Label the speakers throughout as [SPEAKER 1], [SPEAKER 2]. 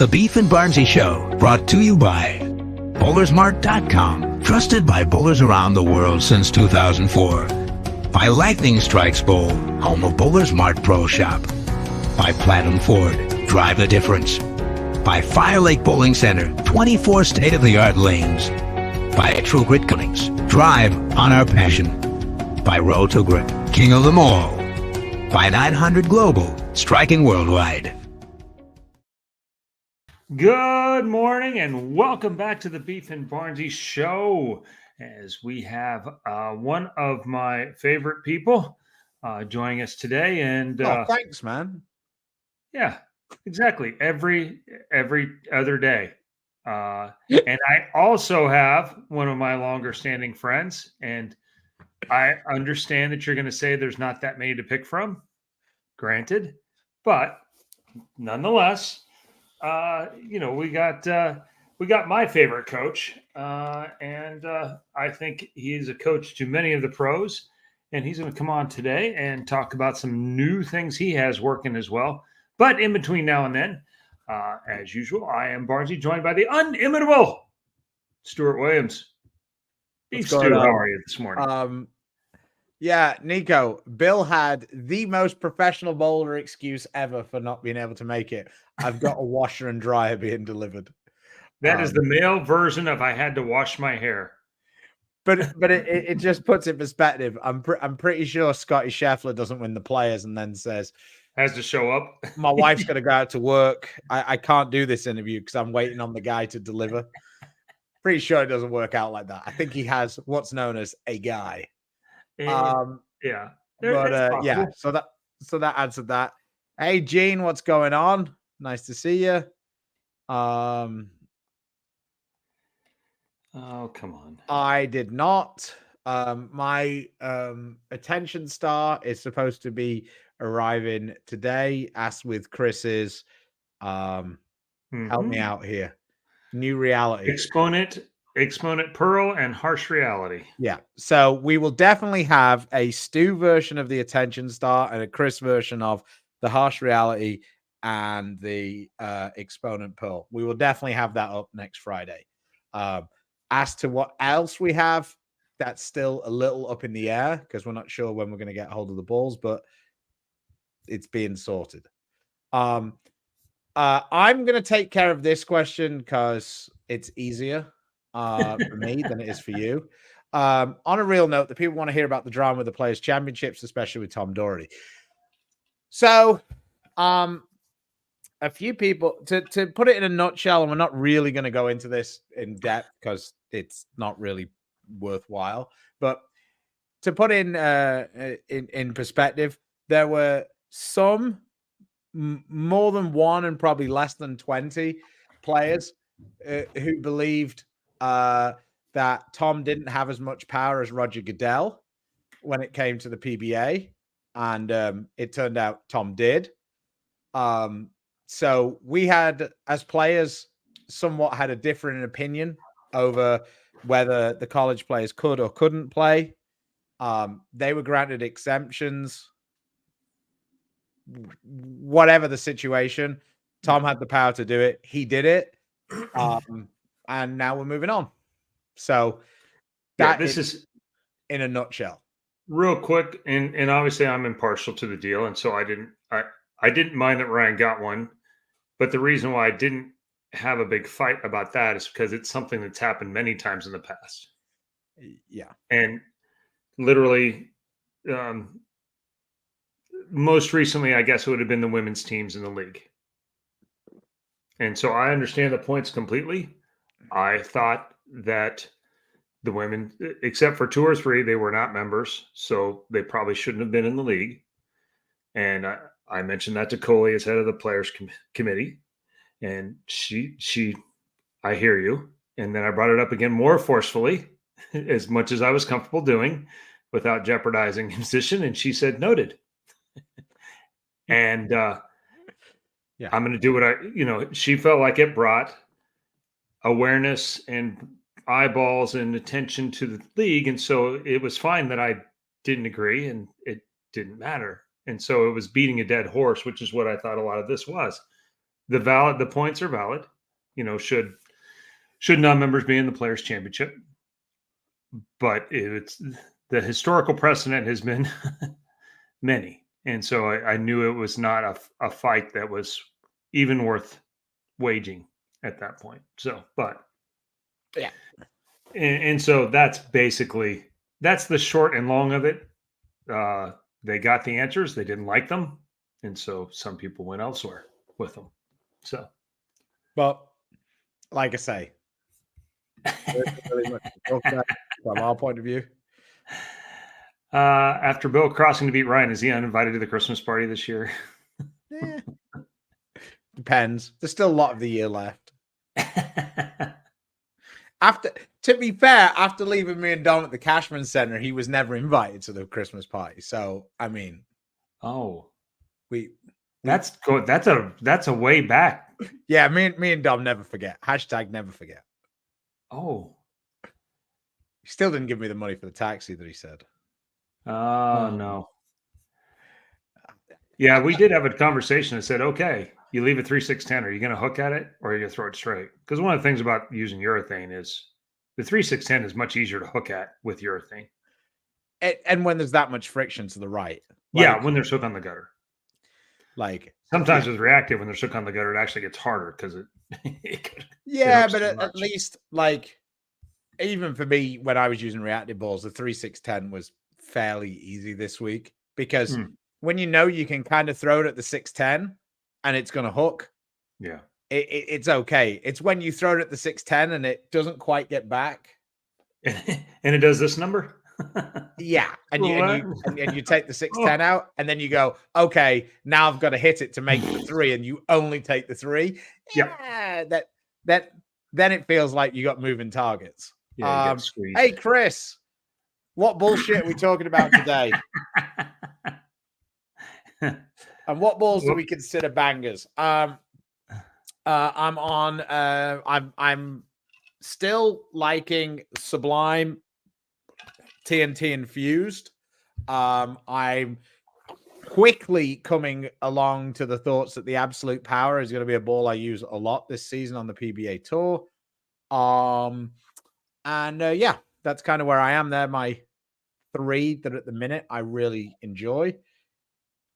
[SPEAKER 1] The Beef and Barnzy Show, brought to you by Bowlersmart.com, trusted by bowlers around the world since 2004. By Lightning Strikes Bowl, home of Bowlers Mart Pro Shop. By Platinum Ford, drive the difference. By Fire Lake Bowling Center, 24 state-of-the-art lanes. By True Grit Cuttings, drive on our passion. By Road to Grip, king of them all. By 900 Global, striking worldwide.
[SPEAKER 2] Good morning and welcome back to the Beef and Barnzy Show, as we have one of my favorite people joining us today. And
[SPEAKER 3] thanks, man.
[SPEAKER 2] Yeah, exactly. Every other day. And I also have one of my longer standing friends, and I understand that you're going to say there's not that many to pick from, granted, but nonetheless, we got my favorite coach, and I think he's a coach to many of the pros, and he's going to come on today and talk about some new things he has working as well. But in between now and then, as usual, I am Barnzy, joined by the inimitable Stuart Williams. Beef Stu, how are you this morning?
[SPEAKER 3] Yeah, Nico, Bill had the most professional bowler excuse ever for not being able to make it. I've got a washer and dryer being delivered.
[SPEAKER 2] That is the male version of I had to wash my hair.
[SPEAKER 3] But it just puts it in perspective. I'm pretty sure Scotty Scheffler doesn't win the Players and then says,
[SPEAKER 2] has to show up.
[SPEAKER 3] My wife's got to go out to work. I can't do this interview because I'm waiting on the guy to deliver. Pretty sure it doesn't work out like that. I think he has what's known as a guy.
[SPEAKER 2] Yeah.
[SPEAKER 3] But yeah, so that answered that. Hey, Gene, what's going on? Nice to see you.
[SPEAKER 2] Oh, come on.
[SPEAKER 3] I did not. My attention star is supposed to be arriving today, as with Chris's. Help me out here. New reality.
[SPEAKER 2] Exponent Pearl and Harsh Reality.
[SPEAKER 3] Yeah. So we will definitely have a Stu version of the Attention Star and a Chris version of the Harsh Reality and the Exponent Pearl. We will definitely have that up next Friday. As to what else we have, that's still a little up in the air because we're not sure when we're going to get hold of the balls, but it's being sorted. I'm going to take care of this question because it's easier for me than it is for you. On a real note, the people want to hear about the drama with the Players' Championships, especially with Tom Doherty. So, a few people, to put it in a nutshell, and we're not really going to go into this in depth because it's not really worthwhile, but to put in perspective, there were some more than one and probably less than 20 players who believed that Tom didn't have as much power as Roger Goodell when it came to the PBA. And it turned out Tom did. So we had, as players, somewhat had a different opinion over whether the college players could or couldn't play. They were granted exemptions. Whatever the situation, Tom had the power to do it. He did it. And now we're moving on. So this is in a nutshell.
[SPEAKER 2] Real quick, and obviously I'm impartial to the deal, and so I didn't mind that Ryan got one. But the reason why I didn't have a big fight about that is because it's something that's happened many times in the past.
[SPEAKER 3] Yeah.
[SPEAKER 2] And literally, most recently, I guess it would have been the women's teams in the league. And so I understand the points completely. I thought that the women, except for 2 or 3, they were not members, so they probably shouldn't have been in the league. And I mentioned that to Coley as head of the players committee, and she, I hear you. And then I brought it up again more forcefully, as much as I was comfortable doing, without jeopardizing his position. And she said, noted. And
[SPEAKER 3] yeah,
[SPEAKER 2] I'm going to do what she felt like it brought awareness and eyeballs and attention to the league. And so it was fine that I didn't agree, and it didn't matter. And so it was beating a dead horse, which is what I thought a lot of this was. the points are valid. Should non-members be in the Players Championship? But it's the historical precedent has been many, and so I knew it was not a fight that was even worth waging at that point. So, but
[SPEAKER 3] Yeah.
[SPEAKER 2] And so that's the short and long of it. They got the answers, they didn't like them, and so some people went elsewhere with them. So,
[SPEAKER 3] But like I say, really much to talk about from our point of view.
[SPEAKER 2] after Bill crossing to beat Ryan, is he uninvited to the Christmas party this year?
[SPEAKER 3] Depends. There's still a lot of the year left. To be fair, after leaving me and Dom at the Cashman Center, he was never invited to the Christmas party. So, I mean,
[SPEAKER 2] that's good. That's a way back.
[SPEAKER 3] Yeah, me and Dom never forget. Hashtag never forget.
[SPEAKER 2] Oh,
[SPEAKER 3] he still didn't give me the money for the taxi that he said.
[SPEAKER 2] No. Yeah, we did have a conversation that said, okay, you leave a 3-6-10. Are you going to hook at it or are you going to throw it straight? Because one of the things about using urethane is the 3-6-10 is much easier to hook at with urethane.
[SPEAKER 3] And when there's that much friction to the right.
[SPEAKER 2] When there's hook on the gutter.
[SPEAKER 3] Sometimes
[SPEAKER 2] with reactive, when there's hook on the gutter, it actually gets harder because
[SPEAKER 3] but at least even for me, when I was using reactive balls, the 3-6-10 was fairly easy this week because when you can kind of throw it at the 6-10 and it's going to hook.
[SPEAKER 2] Yeah.
[SPEAKER 3] It's okay. It's when you throw it at the 6-10 and it doesn't quite get back.
[SPEAKER 2] And it does this number?
[SPEAKER 3] Yeah. And you take the 6-10 out and then you go, okay, now I've got to hit it to make the 3 and you only take the 3.
[SPEAKER 2] Yeah.
[SPEAKER 3] Then it feels like you got moving targets.
[SPEAKER 2] Yeah,
[SPEAKER 3] hey, Chris, what bullshit are we talking about today? And what balls do we consider bangers? I'm still liking Sublime TNT infused. I'm quickly coming along to the thoughts that the Absolute Power is going to be a ball I use a lot this season on the PBA Tour. That's kind of where I am. They're my 3 that at the minute I really enjoy.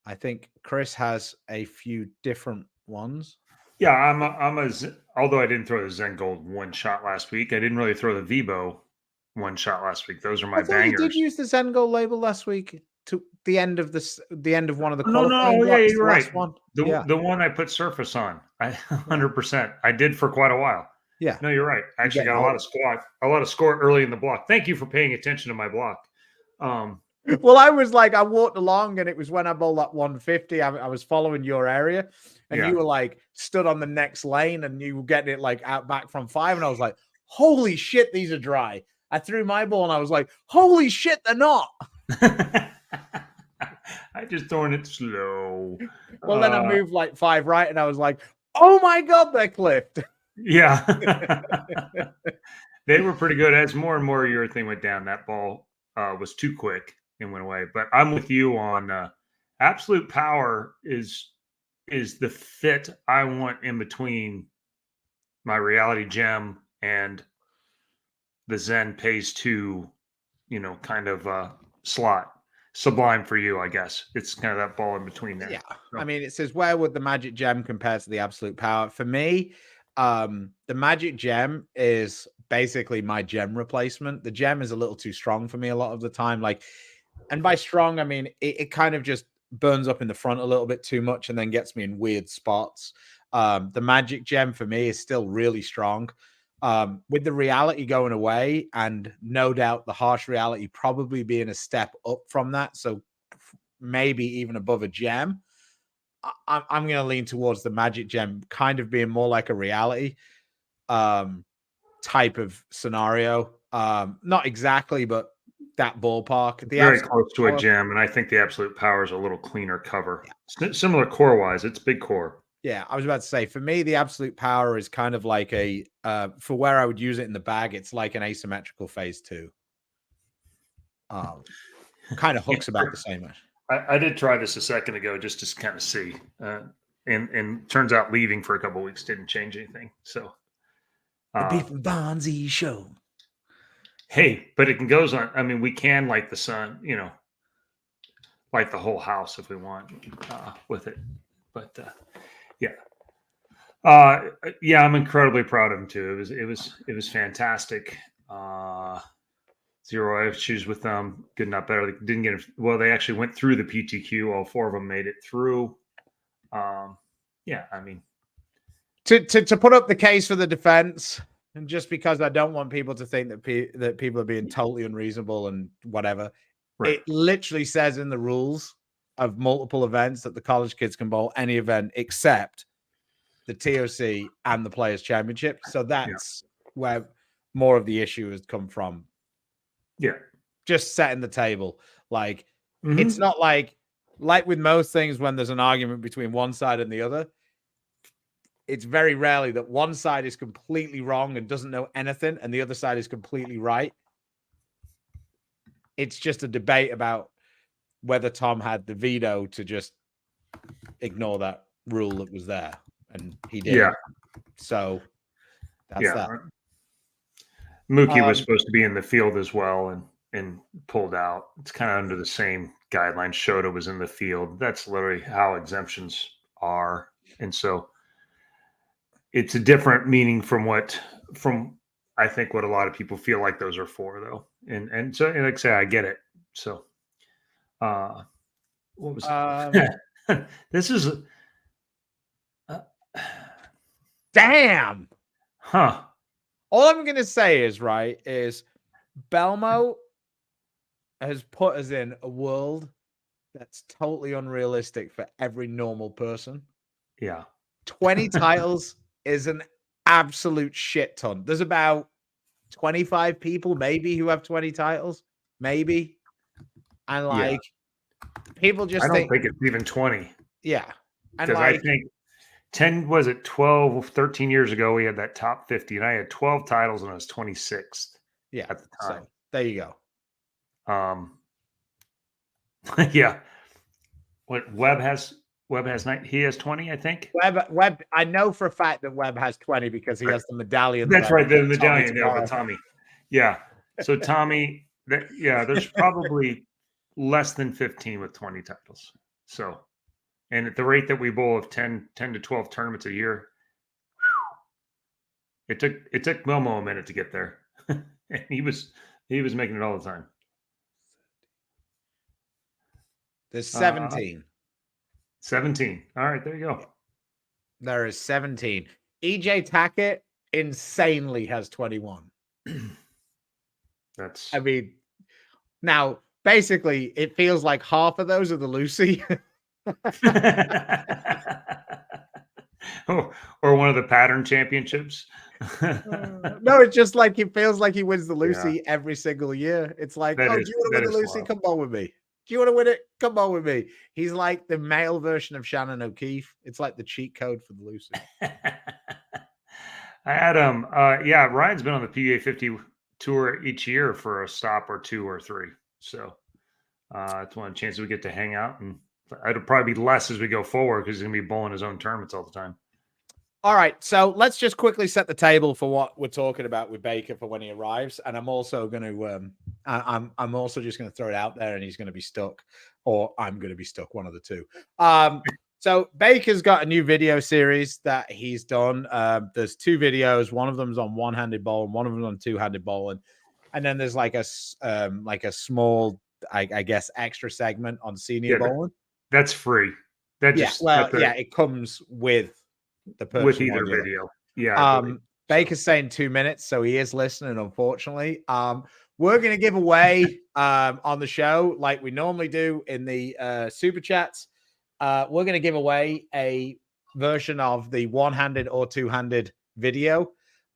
[SPEAKER 3] I think Chris has a few different ones.
[SPEAKER 2] Yeah, although I didn't throw the Zen Gold one shot last week, I didn't really throw the Vibo one shot last week. Those are my bangers.
[SPEAKER 3] You did use the Zen Gold label last week to the end of one of the
[SPEAKER 2] qualifying
[SPEAKER 3] blocks,
[SPEAKER 2] yeah, you're right.
[SPEAKER 3] One.
[SPEAKER 2] The one I put surface on. 100%. I did for quite a while.
[SPEAKER 3] Yeah.
[SPEAKER 2] No, you're right. I actually got a lot of score early in the block. Thank you for paying attention to my block.
[SPEAKER 3] Well, I was like, I walked along and it was when I bowled that 150. I was following your area and you were stood on the next lane and you were getting it out back from 5. And I was like, holy shit, these are dry. I threw my ball and I was like, holy shit, they're not.
[SPEAKER 2] I just throwing it slow.
[SPEAKER 3] Well, then I moved 5 right and I was like, oh my God, they're clipped.
[SPEAKER 2] Yeah. They were pretty good. As more and more urethane went down, that ball was too quick and went away. But I'm with you on Absolute Power is the fit I want in between my Reality Gem and the Zen Pays 2, kind of slot. Sublime for you, I guess. It's kind of that ball in between there.
[SPEAKER 3] Yeah. So. I mean, it says, where would the Magic Gem compare to the Absolute Power? For me, the Magic Gem is basically my gem replacement. The gem is a little too strong for me a lot of the time. And by strong, I mean, it kind of just burns up in the front a little bit too much and then gets me in weird spots. The Magic Gem for me is still really strong. With the reality going away and no doubt the harsh reality probably being a step up from that. So maybe even above a gem. I'm going to lean towards the Magic Gem kind of being more like a reality type of scenario. Not exactly, but that ballpark.
[SPEAKER 2] Very close to a gem, and I think the Absolute Power is a little cleaner cover. Yeah. Similar core-wise, it's big core.
[SPEAKER 3] Yeah, I was about to say, for me, the Absolute Power is kind of like for where I would use it in the bag, it's like an asymmetrical phase 2. Kind of hooks about the same.
[SPEAKER 2] I did try this a second ago just to kind of see. and turns out leaving for a couple of weeks didn't change anything. So
[SPEAKER 3] The Beef and Barnzy Show.
[SPEAKER 2] Hey, but it goes on. I mean, we can light the sun, light the whole house if we want with it. But yeah, yeah, I'm incredibly proud of him too. It was fantastic. Zero issues with them. Good, not better. They didn't get well. They actually went through the PTQ. All 4 of them made it through. Yeah, I mean,
[SPEAKER 3] to put up the case for the defense, and just because I don't want people to think that that people are being totally unreasonable and whatever,
[SPEAKER 2] right.
[SPEAKER 3] It literally says in the rules of multiple events that the college kids can bowl any event except the TOC and the Players Championship. So that's where more of the issue has come from.
[SPEAKER 2] Yeah,
[SPEAKER 3] just setting the table. Like it's not like with most things when there's an argument between one side and the other. It's very rarely that one side is completely wrong and doesn't know anything, and the other side is completely right. It's just a debate about whether Tom had the veto to just ignore that rule that was there, and he did.
[SPEAKER 2] Yeah.
[SPEAKER 3] So that's that.
[SPEAKER 2] Mookie was supposed to be in the field as well and pulled out. It's kind of under the same guidelines. Shota was in the field. That's literally how exemptions are, and so it's a different meaning from I think what a lot of people feel like those are for, though. And so, like I say, I get it. So, what was this is
[SPEAKER 3] damn,
[SPEAKER 2] huh?
[SPEAKER 3] All I'm gonna say is Belmo has put us in a world that's totally unrealistic for every normal person.
[SPEAKER 2] Yeah,
[SPEAKER 3] 20 titles is an absolute shit ton. There's about 25 people maybe who have 20 titles, maybe. And people just
[SPEAKER 2] I don't think it's even 20.
[SPEAKER 3] Yeah. And
[SPEAKER 2] because I think 10, was it 12, 13 years ago, we had that top 50 and I had 12 titles and I was 26th.
[SPEAKER 3] Yeah.
[SPEAKER 2] At the time.
[SPEAKER 3] So there you go.
[SPEAKER 2] Yeah. What Webb has 9, he has 20, I think.
[SPEAKER 3] Webb, I know for a fact that Webb has 20 because he has the medallion.
[SPEAKER 2] That's right, the medallion there with Tommy. Yeah. So Tommy, there's probably less than 15 with 20 titles. So, and at the rate that we bowl of 10 to 12 tournaments a year, it took Momo a minute to get there. And he was making it all the time.
[SPEAKER 3] There's 17.
[SPEAKER 2] 17. All right, there you go.
[SPEAKER 3] There is 17. EJ Tackett insanely has 21. I mean, now basically it feels like half of those are the Lucy.
[SPEAKER 2] or one of the pattern championships.
[SPEAKER 3] No, it's just like it feels like he wins the Lucy every single year. It's like, do you want to win the Lucy? Come on with me. Do you want to win it? Come on with me. He's like the male version of Shannon O'Keefe. It's like the cheat code for the Lucy.
[SPEAKER 2] I had Ryan's been on the PBA 50 tour each year for a stop or 2 or 3. So it's one chance we get to hang out, and it'll probably be less as we go forward because he's going to be bowling his own tournaments all the time.
[SPEAKER 3] All right, so let's just quickly set the table for what we're talking about with Baker for when he arrives, and I'm also going to, I'm also just going to throw it out there, and he's going to be stuck, or I'm going to be stuck, one of the two. So Baker's got a new video series that he's done. There's 2 videos. One of them's on one-handed bowling, one of them's on two-handed bowling, and then there's like a small, I guess, extra segment on senior bowling.
[SPEAKER 2] That's free.
[SPEAKER 3] It comes with the person
[SPEAKER 2] with either video.
[SPEAKER 3] Baker's saying 2 minutes, so he is listening, unfortunately. We're going to give away on the show, like we normally do in the super chats. We're going to give away a version of the one-handed or two-handed video.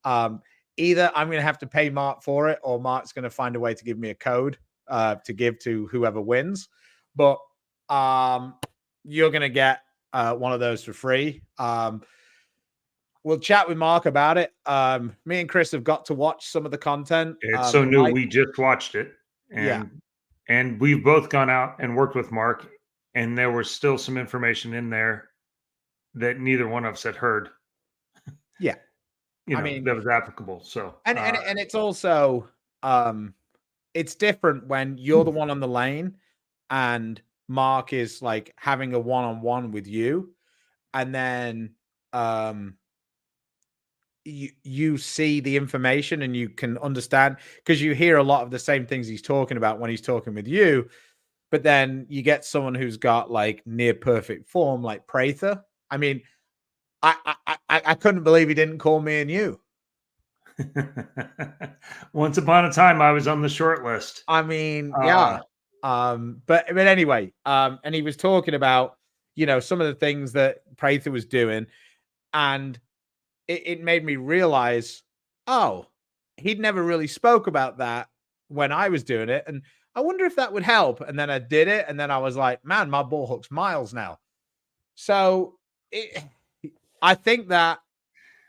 [SPEAKER 3] Either I'm going to have to pay Mark for it, or Mark's going to find a way to give me a code to give to whoever wins. But you're going to get one of those for free. We'll chat with Mark about it. Me and Chris have got to watch some of the content.
[SPEAKER 2] It's so new. We just watched it. And we've both gone out and worked with Mark, and there was still some information in there that neither one of us had heard.
[SPEAKER 3] Yeah.
[SPEAKER 2] I mean, that was applicable. So,
[SPEAKER 3] and it's also, it's different when you're the one on the lane and Mark is like having a one-on-one with you, and then you see the information and you can understand, because you hear a lot of the same things he's talking about when he's talking with you, but then you get someone who's got like near perfect form like Prather. I mean, I couldn't believe he didn't call me and you.
[SPEAKER 2] once upon a time, I was on the short list.
[SPEAKER 3] I mean, yeah. But anyway, and he was talking about, some of the things that Prather was doing, and it made me realize, oh, he'd never really spoke about that when I was doing it, and I wonder if that would help. And then I did it, and then I was like, man, my ball hook's miles now. So I think that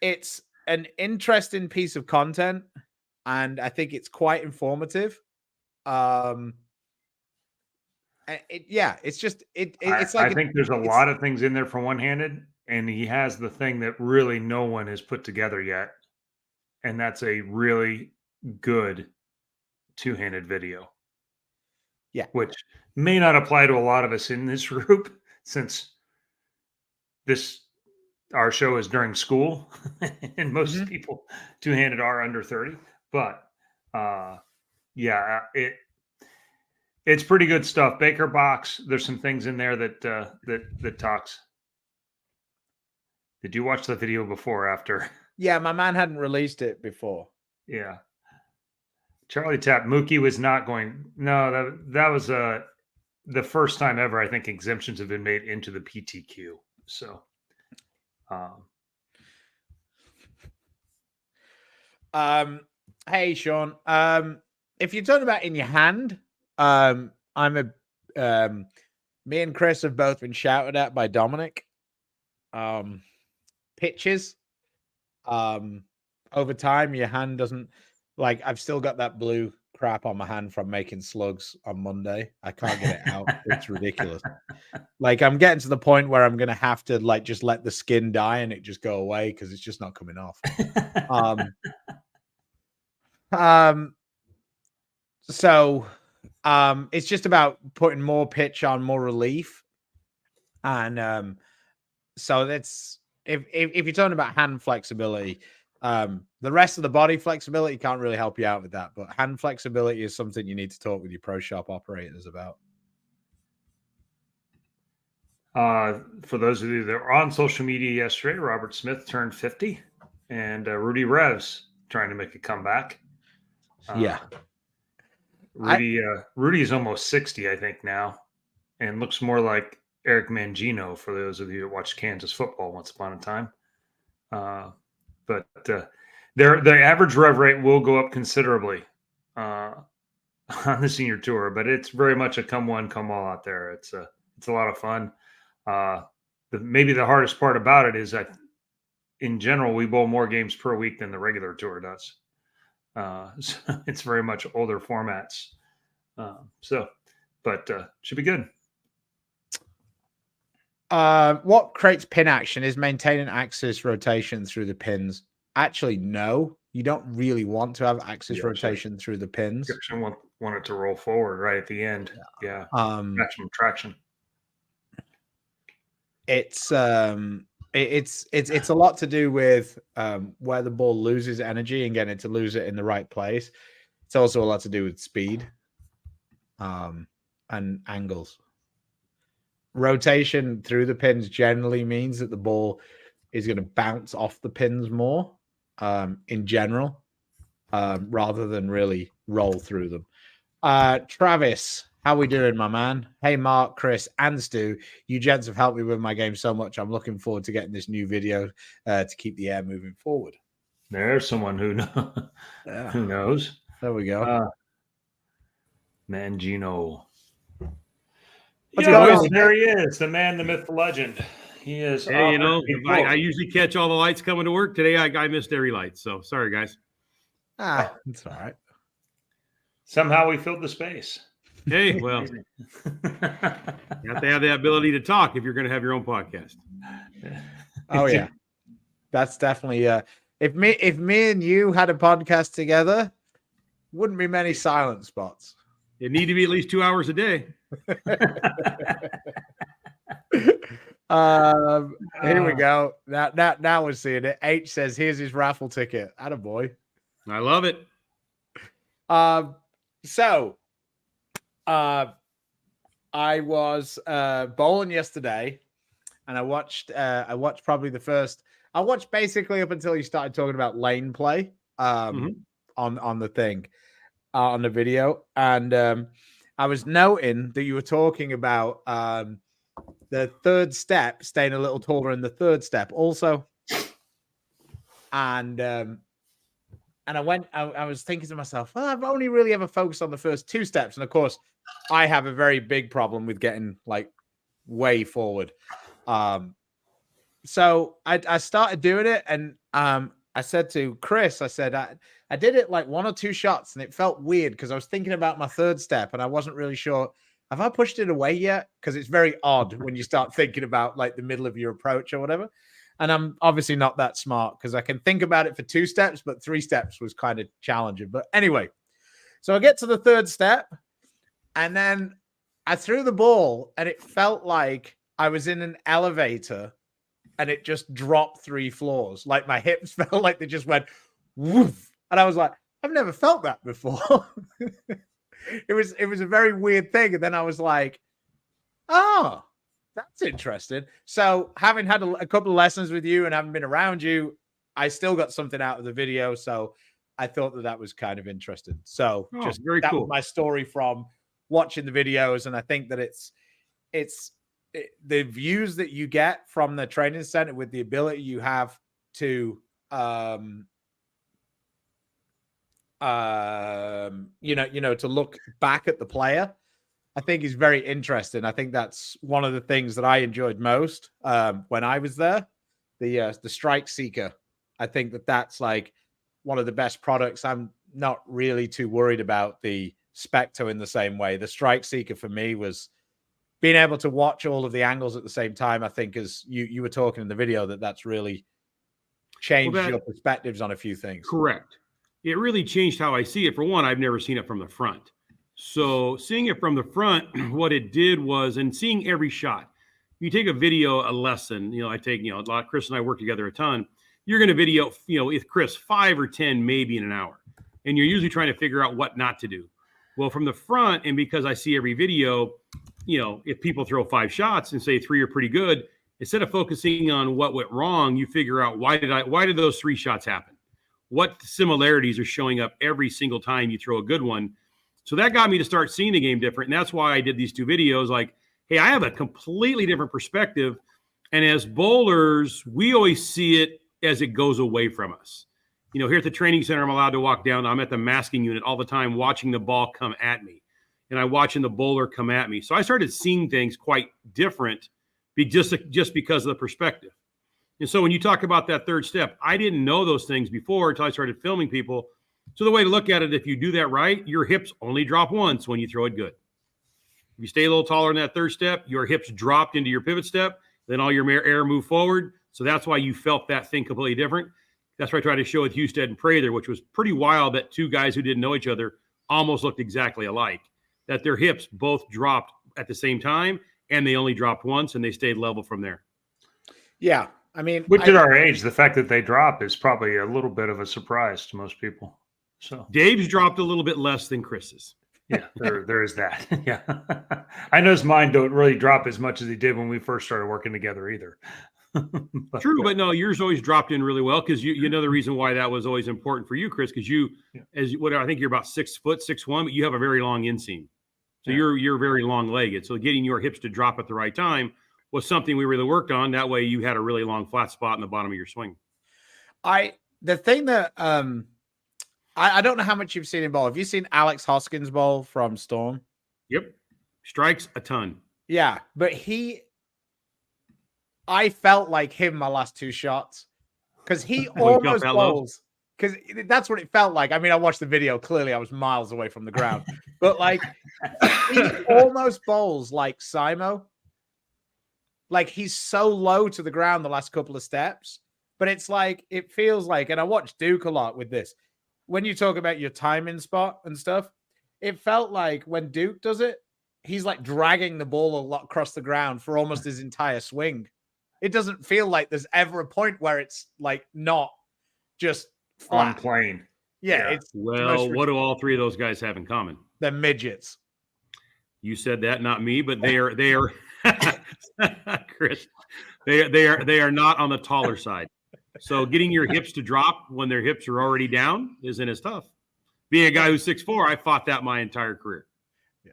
[SPEAKER 3] it's an interesting piece of content, and I think it's quite informative. It's just it's like
[SPEAKER 2] I think there's a lot of things in there for one-handed, and he has the thing that really no one has put together yet, and that's a really good two-handed video.
[SPEAKER 3] Yeah,
[SPEAKER 2] which may not apply to a lot of us in this group, since our show is during school, and most people two-handed are under 30. But yeah, it's pretty good stuff. Baker Box. There's some things in there that talks. Did you watch the video before or after?
[SPEAKER 3] Yeah, my man hadn't released it before.
[SPEAKER 2] Yeah. Charlie Tap. Mookie was not going. No, that was the first time ever I think exemptions have been made into the PTQ. So,
[SPEAKER 3] hey Sean, if you're talking about in your hand, me and Chris have both been shouted at by Dominic. Pitches, over time, your hand doesn't, like, I've still got that blue crap on my hand from making slugs on Monday. I can't get it out. It's ridiculous. Like, I'm getting to the point where I'm gonna have to like just let the skin die and it just go away because it's just not coming off. So it's just about putting more pitch on, more relief, and so that's if you're talking about hand flexibility. The rest of the body flexibility can't really help you out with that, but hand flexibility is something you need to talk with your pro shop operators about.
[SPEAKER 2] For those of you that were on social media yesterday, Robert Smith turned 50, and Rudy Rev's trying to make a comeback.
[SPEAKER 3] Yeah,
[SPEAKER 2] Rudy is almost 60, I think now, and looks more like Eric Mangino for those of you that watched Kansas football once upon a time. But the average rev rate will go up considerably on the senior tour, but it's very much a come one, come all out there. It's a lot of fun. Maybe the hardest part about it is that in general, we bowl more games per week than the regular tour does. So it's very much older formats. But should be good.
[SPEAKER 3] What creates pin action is maintaining axis rotation through the pins. Actually, no, you don't really want to have axis rotation through the pins.
[SPEAKER 2] You want it to roll forward right at the end. Yeah. Maximum traction.
[SPEAKER 3] It's a lot to do with where the ball loses energy and getting it to lose it in the right place. It's also a lot to do with speed and angles. Rotation through the pins generally means that the ball is going to bounce off the pins more in general, rather than really roll through them. Travis, how we doing, my man? Hey, Mark, Chris, and Stu. You gents have helped me with my game so much. I'm looking forward to getting this new video to keep the air moving forward.
[SPEAKER 2] There's someone who knows.
[SPEAKER 3] There we go.
[SPEAKER 2] Mangino. There he is, the man, the myth, the legend. He is.
[SPEAKER 4] Hey, I usually catch all the lights coming to work. Today, I missed every light. So sorry, guys.
[SPEAKER 3] It's all right.
[SPEAKER 2] Somehow we filled the space.
[SPEAKER 4] Hey, well, you have to have the ability to talk if you're going to have your own podcast.
[SPEAKER 3] Oh yeah, that's definitely if me and you had a podcast together, wouldn't be many silent spots.
[SPEAKER 4] It need to be at least 2 hours a day.
[SPEAKER 3] Here we go. Now we're seeing it. H says, "Here's his raffle ticket." Attaboy.
[SPEAKER 4] I love it.
[SPEAKER 3] So, I was bowling yesterday, and I watched probably the first. I watched basically up until you started talking about lane play on the thing on the video, and I was noting that you were talking about the third step staying a little taller in the third step also, and I was thinking to myself, well, I've only really ever focused on the first two steps. And of course, I have a very big problem with getting like way forward. So I started doing it. And I said to Chris, I said, I did it like one or two shots and it felt weird because I was thinking about my third step and I wasn't really sure. Have I pushed it away yet? Because it's very odd when you start thinking about like the middle of your approach or whatever. And I'm obviously not that smart because I can think about it for two steps, but three steps was kind of challenging. But anyway, so I get to the third step and then I threw the ball and it felt like I was in an elevator and it just dropped 3 floors. Like my hips felt like they just went woof. And I was like, I've never felt that before. It was a very weird thing. And then I was like, oh, that's interesting. So having had a couple of lessons with you and having been around you, I still got something out of the video. So I thought that was kind of interesting. So just
[SPEAKER 4] very
[SPEAKER 3] that
[SPEAKER 4] cool.
[SPEAKER 3] was my story from watching the videos. And I think that it's the views that you get from the training center with the ability you have to, to look back at the player, I think is very interesting. I think that's one of the things that I enjoyed most when I was there. The Strike Seeker. I think that's like one of the best products. I'm not really too worried about the Specto in the same way. The Strike Seeker for me was being able to watch all of the angles at the same time. I think as you were talking in the video that's really changed your perspectives on a few things.
[SPEAKER 4] Correct. It really changed how I see it. For one, I've never seen it from the front. So seeing it from the front, what it did was, and seeing every shot, you take a video, a lesson, I take, a lot, Chris and I work together a ton. You're going to video, with Chris 5 or 10, maybe in an hour. And you're usually trying to figure out what not to do. Well, from the front, and because I see every video, if people throw 5 shots and say 3 are pretty good, instead of focusing on what went wrong, you figure out why did those 3 shots happen? What similarities are showing up every single time you throw a good one? So that got me to start seeing the game different. And that's why I did these 2 videos. Like, hey, I have a completely different perspective. And as bowlers, we always see it as it goes away from us. Here at the training center, I'm allowed to walk down. I'm at the masking unit all the time watching the ball come at me. And I'm watching the bowler come at me. So I started seeing things quite different just because of the perspective. And so when you talk about that third step, I didn't know those things before until I started filming people. So the way to look at it, if you do that right, your hips only drop once when you throw it good. If you stay a little taller in that third step, your hips dropped into your pivot step, then all your air moved forward. So that's why you felt that thing completely different. That's what I tried to show with Husted and Prather, which was pretty wild that 2 guys who didn't know each other almost looked exactly alike, that their hips both dropped at the same time and they only dropped once and they stayed level from there.
[SPEAKER 3] Yeah. I mean,
[SPEAKER 2] which at our age, the fact that they drop is probably a little bit of a surprise to most people. So
[SPEAKER 4] Dave's dropped a little bit less than Chris's.
[SPEAKER 2] Yeah, there is that. Yeah. I noticed mine don't really drop as much as he did when we first started working together either.
[SPEAKER 4] True, but no, yours always dropped in really well because you know the reason why that was always important for you, Chris, because I think you're about 6 foot, 6'1", but you have a very long inseam. So you're very long legged. So getting your hips to drop at the right time was something we really worked on. That way you had a really long flat spot in the bottom of your swing.
[SPEAKER 3] The thing that I don't know how much you've seen him bowl. Have you seen Alex Hoskins bowl from Storm?
[SPEAKER 4] Yep. Strikes a ton.
[SPEAKER 3] Yeah, but I felt like him my last 2 shots because he almost bowls. Because that's what it felt like. I mean, I watched the video. Clearly, I was miles away from the ground. But, like, he almost bowls like Simo. Like he's so low to the ground the last couple of steps, but it's like, it feels like, and I watch Duke a lot with this. When you talk about your timing spot and stuff, it felt like when Duke does it, he's like dragging the ball a lot across the ground for almost his entire swing. It doesn't feel like there's ever a point where it's like not just flat.
[SPEAKER 2] On plane.
[SPEAKER 3] Yeah,
[SPEAKER 2] Yeah.
[SPEAKER 3] it's
[SPEAKER 4] Well, what do all three of those guys have in common?
[SPEAKER 3] they're midgets.
[SPEAKER 4] You said that, not me, but they are Chris. They are not on the taller side. So getting your hips to drop when their hips are already down isn't as tough. Being a guy who's 6'4", I fought that my entire career.
[SPEAKER 3] Yeah.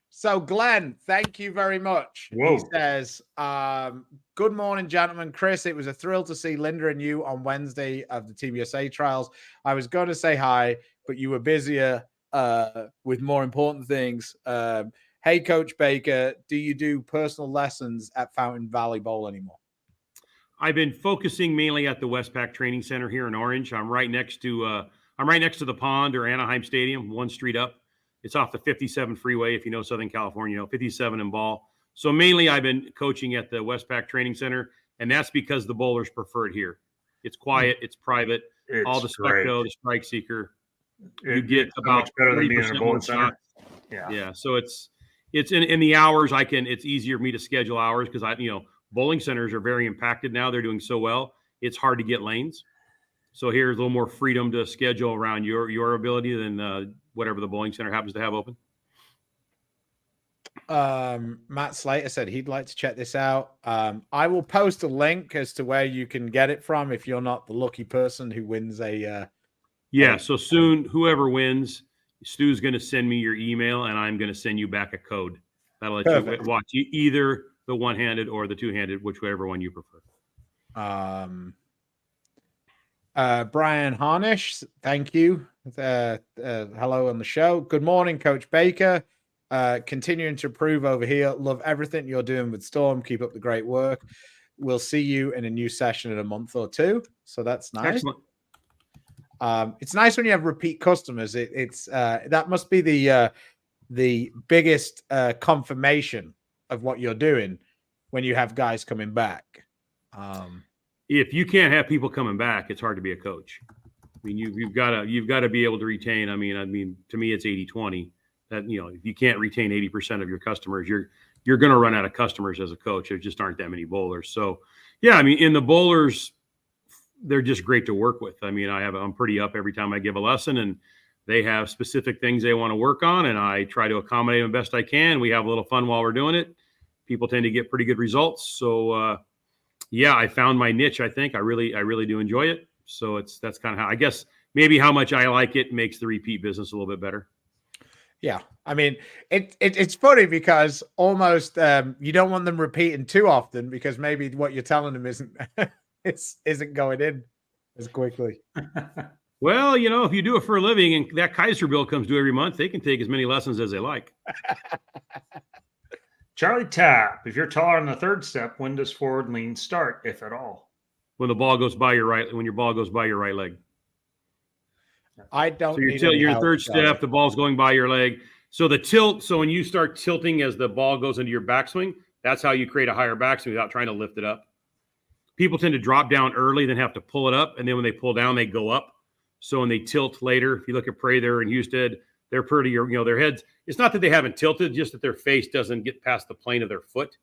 [SPEAKER 3] So Glenn, thank you very much.
[SPEAKER 2] Whoa.
[SPEAKER 3] He says, good morning, gentlemen. Chris, it was a thrill to see Linda and you on Wednesday of the TBSA trials. I was going to say hi, but you were busier with more important things. Hey, Coach Baker, do you do personal lessons at Fountain Valley Bowl anymore?
[SPEAKER 4] I've been focusing mainly at the Westpac Training Center here in Orange. I'm right next to the pond or Anaheim Stadium, one street up. It's off the 57 freeway. If you know Southern California, 57 and Ball. So mainly I've been coaching at the Westpac Training Center, and that's because the bowlers prefer it here. It's quiet, it's private,
[SPEAKER 2] It's
[SPEAKER 4] all the
[SPEAKER 2] great.
[SPEAKER 4] Specto, the Strike Seeker. You
[SPEAKER 2] It-
[SPEAKER 4] get
[SPEAKER 2] it's so
[SPEAKER 4] about
[SPEAKER 2] much better than being in a
[SPEAKER 4] 40%
[SPEAKER 2] bowling
[SPEAKER 4] more
[SPEAKER 2] center.
[SPEAKER 4] shots.
[SPEAKER 2] Yeah.
[SPEAKER 4] Yeah, so it's in the hours it's easier for me to schedule hours because bowling centers are very impacted now. They're doing so well. It's hard to get lanes. So here's a little more freedom to schedule around your ability than whatever the bowling center happens to have open.
[SPEAKER 3] Matt Slater said he'd like to check this out. I will post a link as to where you can get it from if you're not the lucky person who wins a
[SPEAKER 4] So soon, whoever wins, Stu's going to send me your email, and I'm going to send you back a code. That'll let
[SPEAKER 3] Perfect.
[SPEAKER 4] you watch either the one-handed or the two-handed, whichever one you prefer.
[SPEAKER 3] Brian Harnish, thank you. Hello on the show. Good morning, Coach Baker. Continuing to improve over here. Love everything you're doing with Storm. Keep up the great work. We'll see you in a new session in a month or two. So that's nice.
[SPEAKER 4] Excellent.
[SPEAKER 3] It's nice when you have repeat customers. It's that must be the biggest confirmation of what you're doing when you have guys coming back.
[SPEAKER 4] If you can't have people coming back, it's hard to be a coach. I mean, you've got to be able to retain. I mean, to me, it's 80-20. That if you can't retain 80% of your customers, you're going to run out of customers as a coach. There just aren't that many bowlers. So, yeah, I mean, in the bowlers, they're just great to work with. I mean, I'm pretty up every time I give a lesson, and they have specific things they want to work on, and I try to accommodate them best I can. We have a little fun while we're doing it. People tend to get pretty good results. So, yeah, I found my niche. I think I really do enjoy it. So that's kind of how, I guess, maybe how much I like it makes the repeat business a little bit better.
[SPEAKER 3] Yeah, I mean, it's funny because almost you don't want them repeating too often because maybe what you're telling them isn't going in as quickly.
[SPEAKER 4] Well, if you do it for a living and that Kaiser bill comes due every month, they can take as many lessons as they like.
[SPEAKER 2] Charlie Tapp, if you're taller on the third step, when does forward lean start, if at all?
[SPEAKER 4] When your ball goes by your right leg.
[SPEAKER 3] I don't.
[SPEAKER 4] So your third step, the ball's going by your leg. So the tilt. So when you start tilting as the ball goes into your backswing, that's how you create a higher backswing without trying to lift it up. People tend to drop down early, then have to pull it up, and then when they pull down, they go up. So when they tilt later, if you look at Prather and Husted, they're pretty. Their heads. It's not that they haven't tilted, just that their face doesn't get past the plane of their foot.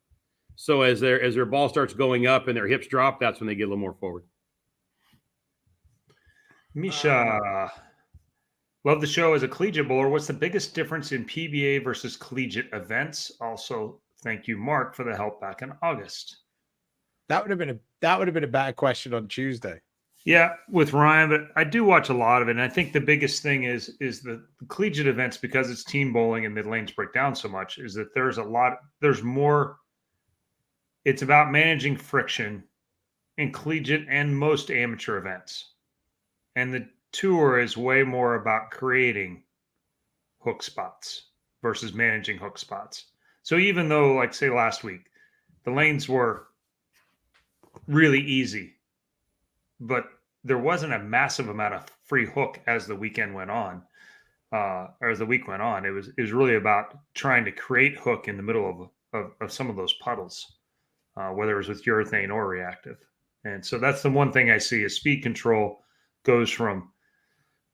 [SPEAKER 4] So as their ball starts going up and their hips drop, that's when they get a little more forward.
[SPEAKER 2] Misha, love the show as a collegiate bowler. What's the biggest difference in PBA versus collegiate events? Also, thank you, Mark, for the help back in August.
[SPEAKER 3] That would have been a better question on Tuesday.
[SPEAKER 2] Yeah, with Ryan, but I do watch a lot of it, and I think the biggest thing is the collegiate events, because it's team bowling and the lanes break down so much, is that there's more. It's about managing friction in collegiate and most amateur events. And the tour is way more about creating hook spots versus managing hook spots. So even though, like, say last week, the lanes were really easy, but there wasn't a massive amount of free hook as the weekend went on, or as the week went on. It was really about trying to create hook in the middle of some of those puddles. whether it was with urethane or reactive. And so that's the one thing I see is speed control goes from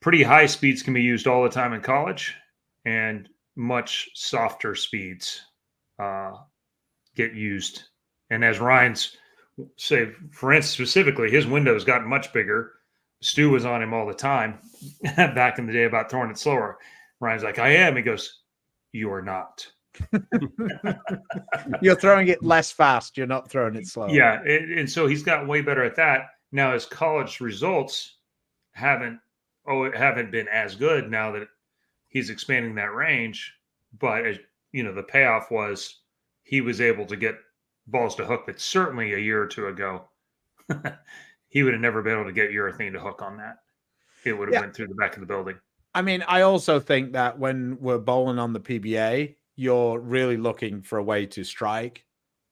[SPEAKER 2] pretty high speeds can be used all the time in college, and much softer speeds get used. And as Ryan's say, for instance, specifically, his window's gotten much bigger. Stu was on him all the time back in the day about throwing it slower. Ryan's like, I am. He goes, you are not.
[SPEAKER 3] You're throwing it less fast. You're not throwing it slow.
[SPEAKER 2] Yeah. And so he's gotten way better at that. Now his college results haven't been as good now that he's expanding that range. But, the payoff was he was able to get balls to hook that certainly a year or two ago, he would have never been able to get urethane to hook on that. It would have went through the back of the building.
[SPEAKER 3] I mean, I also think that when we're bowling on the PBA, you're really looking for a way to strike.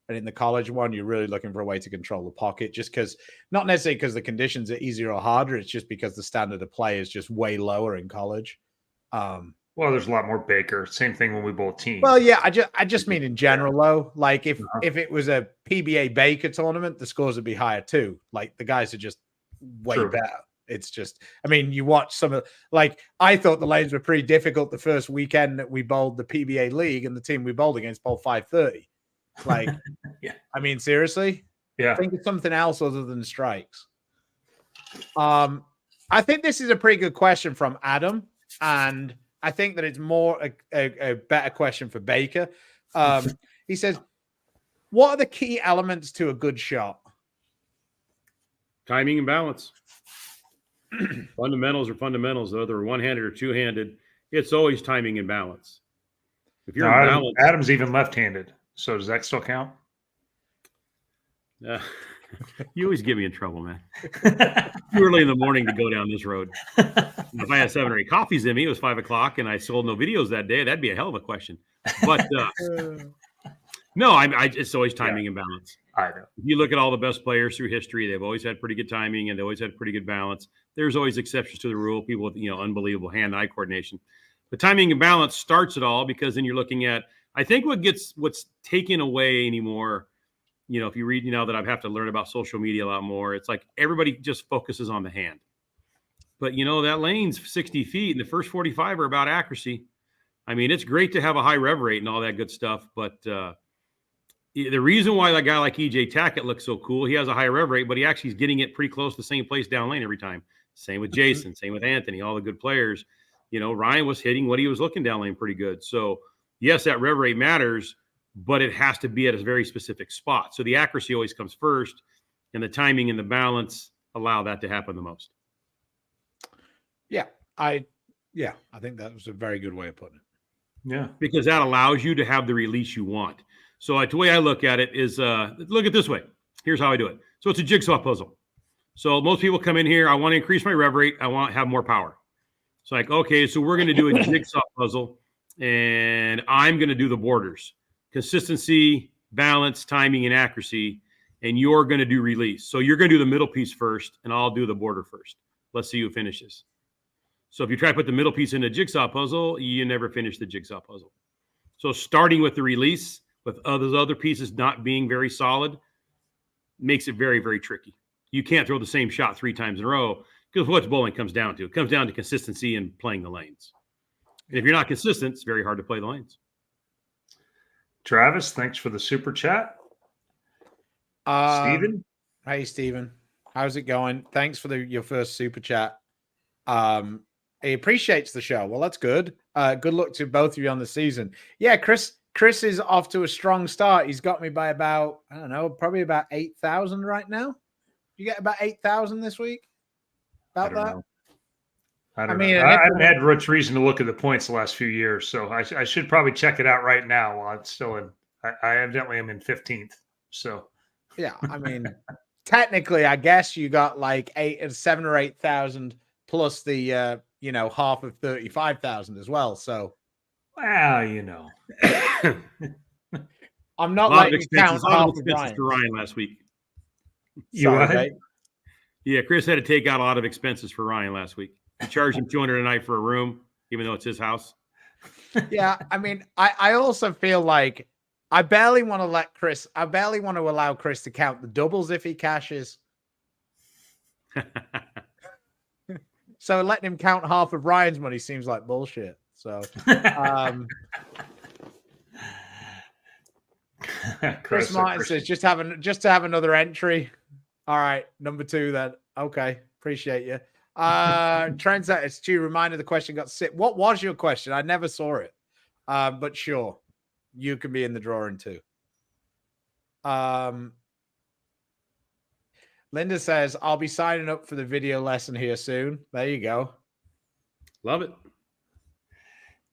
[SPEAKER 3] And in the college one, you're really looking for a way to control the pocket, just because, not necessarily because the conditions are easier or harder. It's just because the standard of play is just way lower in college.
[SPEAKER 2] Well, there's a lot more Baker. Same thing when we bowl team.
[SPEAKER 3] Well, yeah, I just mean in general, though. Like if it was a PBA Baker tournament, the scores would be higher too. Like the guys are just way better. It's just, I mean, you watch some of, like, I thought the lanes were pretty difficult the first weekend that we bowled the PBA league, and the team we bowled against bowled 530. Like, I mean, seriously?
[SPEAKER 2] Yeah.
[SPEAKER 3] Think of something else other than strikes. I think this is a pretty good question from Adam, and I think that it's more a better question for Baker. He says, what are the key elements to a good shot?
[SPEAKER 4] Timing and balance. Fundamentals are fundamentals, whether they're one-handed or two-handed. It's always timing and balance. If you're in balance,
[SPEAKER 2] Adam's even left-handed. So does that still count?
[SPEAKER 4] You always get me in trouble, man. Too early in the morning to go down this road. If I had 7 or 8 coffees in me, it was 5 o'clock, and I sold no videos that day. That'd be a hell of a question. But no, it's always timing and balance.
[SPEAKER 2] I know.
[SPEAKER 4] If you look at all the best players through history, they've always had pretty good timing, and they always had pretty good balance. There's always exceptions to the rule. People with unbelievable hand-eye coordination. But timing and balance starts it all, because then you're looking at, I think what's taken away anymore. If you read, that I have to learn about social media a lot more. It's like everybody just focuses on the hand. But, that lane's 60 feet, and the first 45 are about accuracy. I mean, it's great to have a high rev rate and all that good stuff. But the reason why that guy like EJ Tackett looks so cool, he has a high rev rate, but he actually is getting it pretty close to the same place down lane every time. Same with Jason, same with Anthony, all the good players. Ryan was hitting what he was looking down lane pretty good. So, yes, that rev rate matters, but it has to be at a very specific spot. So the accuracy always comes first, and the timing and the balance allow that to happen the most.
[SPEAKER 3] Yeah, I think that was a very good way of putting it.
[SPEAKER 2] Yeah,
[SPEAKER 4] because that allows you to have the release you want. So the way I look at it is, look at it this way. Here's how I do it. So it's a jigsaw puzzle. So most people come in here, I want to increase my rev rate. I want to have more power. It's like, okay, so we're going to do a jigsaw puzzle, and I'm going to do the borders. Consistency, balance, timing, and accuracy, and you're going to do release. So you're going to do the middle piece first, and I'll do the border first. Let's see who finishes. So if you try to put the middle piece in a jigsaw puzzle, you never finish the jigsaw puzzle. So starting with the release, with those other pieces not being very solid, makes it very, very tricky. You can't throw the same shot 3 times in a row, because what bowling comes down to. It comes down to consistency and playing the lanes. And if you're not consistent, it's very hard to play the lanes.
[SPEAKER 2] Travis, thanks for the super chat. Steven?
[SPEAKER 3] Hey, Steven. How's it going? Thanks for your first super chat. He appreciates the show. Well, that's good. Good luck to both of you on the season. Yeah, Chris is off to a strong start. He's got me by about, I don't know, probably about 8,000 right now. You get about 8,000 this week? About that?
[SPEAKER 2] I don't know. I haven't had much reason to look at the points the last few years, so I should probably check it out right now while it's still in. I evidently am in 15th. So,
[SPEAKER 3] yeah, I mean, technically, I guess you got like 7 or 8,000 plus the half of 35,000 as well. So,
[SPEAKER 2] well,
[SPEAKER 3] I'm not letting you count half of
[SPEAKER 4] expenses for Ryan last week.
[SPEAKER 3] Yeah,
[SPEAKER 4] Chris had to take out a lot of expenses for Ryan last week. He charged him $200 a night for a room, even though it's his house.
[SPEAKER 3] Yeah, I mean, I also feel like I barely want to allow Chris to count the doubles if he cashes. So letting him count half of Ryan's money seems like bullshit. So Chris Martin says just to have another entry. All right, number 2 then. Okay, appreciate you. Trent said it's Stu. Reminder the question got sick. What was your question? I never saw it. But sure, you can be in the drawing too. Linda says, I'll be signing up for the video lesson here soon. There you go.
[SPEAKER 4] Love it.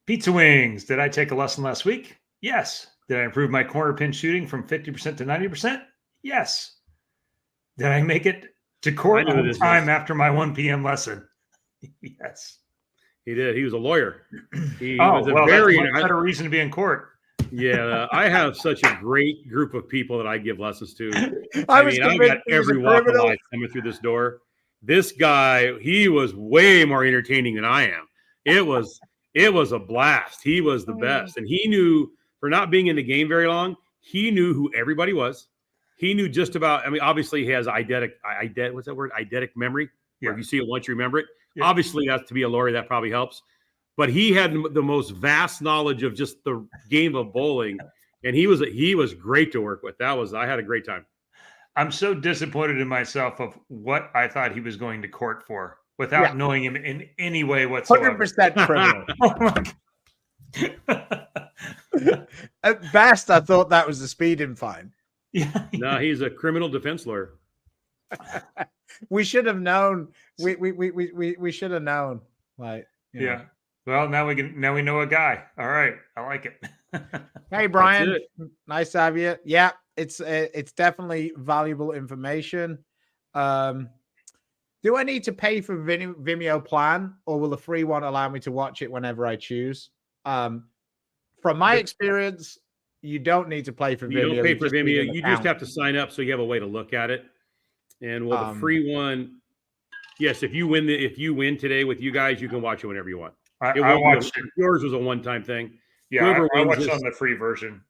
[SPEAKER 2] Pizza Wings. Did I take a lesson last week? Yes. Did I improve my corner pin shooting from 50% to 90%? Yes. Did I make it to court on time after my 1 p.m. lesson? Yes.
[SPEAKER 4] He did. He was a lawyer. He
[SPEAKER 2] was
[SPEAKER 4] a
[SPEAKER 2] well,
[SPEAKER 4] very
[SPEAKER 2] that's a better reason to be in court.
[SPEAKER 4] Yeah, I have such a great group of people that I give lessons to.
[SPEAKER 3] I've
[SPEAKER 4] got every walk of life coming through this door. This guy, he was way more entertaining than I am. It was a blast. He was the best. And he knew, for not being in the game very long, he knew who everybody was. He knew just about, obviously he has what's that word? Eidetic memory.
[SPEAKER 2] Yeah.
[SPEAKER 4] Where if you see it once, you remember it.
[SPEAKER 2] Yeah.
[SPEAKER 4] Obviously, that's to be a lawyer, that probably helps. But he had the most vast knowledge of just the game of bowling, and he was great to work with. I had a great time.
[SPEAKER 2] I'm so disappointed in myself of what I thought he was going to court for without knowing him in any way whatsoever.
[SPEAKER 3] 100% criminal. At best, I thought that was a speeding fine.
[SPEAKER 2] Yeah.
[SPEAKER 4] No, he's a criminal defense lawyer.
[SPEAKER 3] We should have known. We should have known. Like,
[SPEAKER 2] yeah. Well, now we know a guy. All right, I like it.
[SPEAKER 3] Hey, Brian, nice to have you. Yeah, it's definitely valuable information. Do I need to pay for Vimeo Plan, or will the free one allow me to watch it whenever I choose? From my experience, you don't need to pay for Vimeo.
[SPEAKER 4] You don't pay for Vimeo. You just have to sign up so you have a way to look at it. And the free one, yes, if you win today with you guys, you can watch it whenever you want.
[SPEAKER 2] I watched it.
[SPEAKER 4] Yours was a one-time thing.
[SPEAKER 2] Yeah, I watched it on the free version.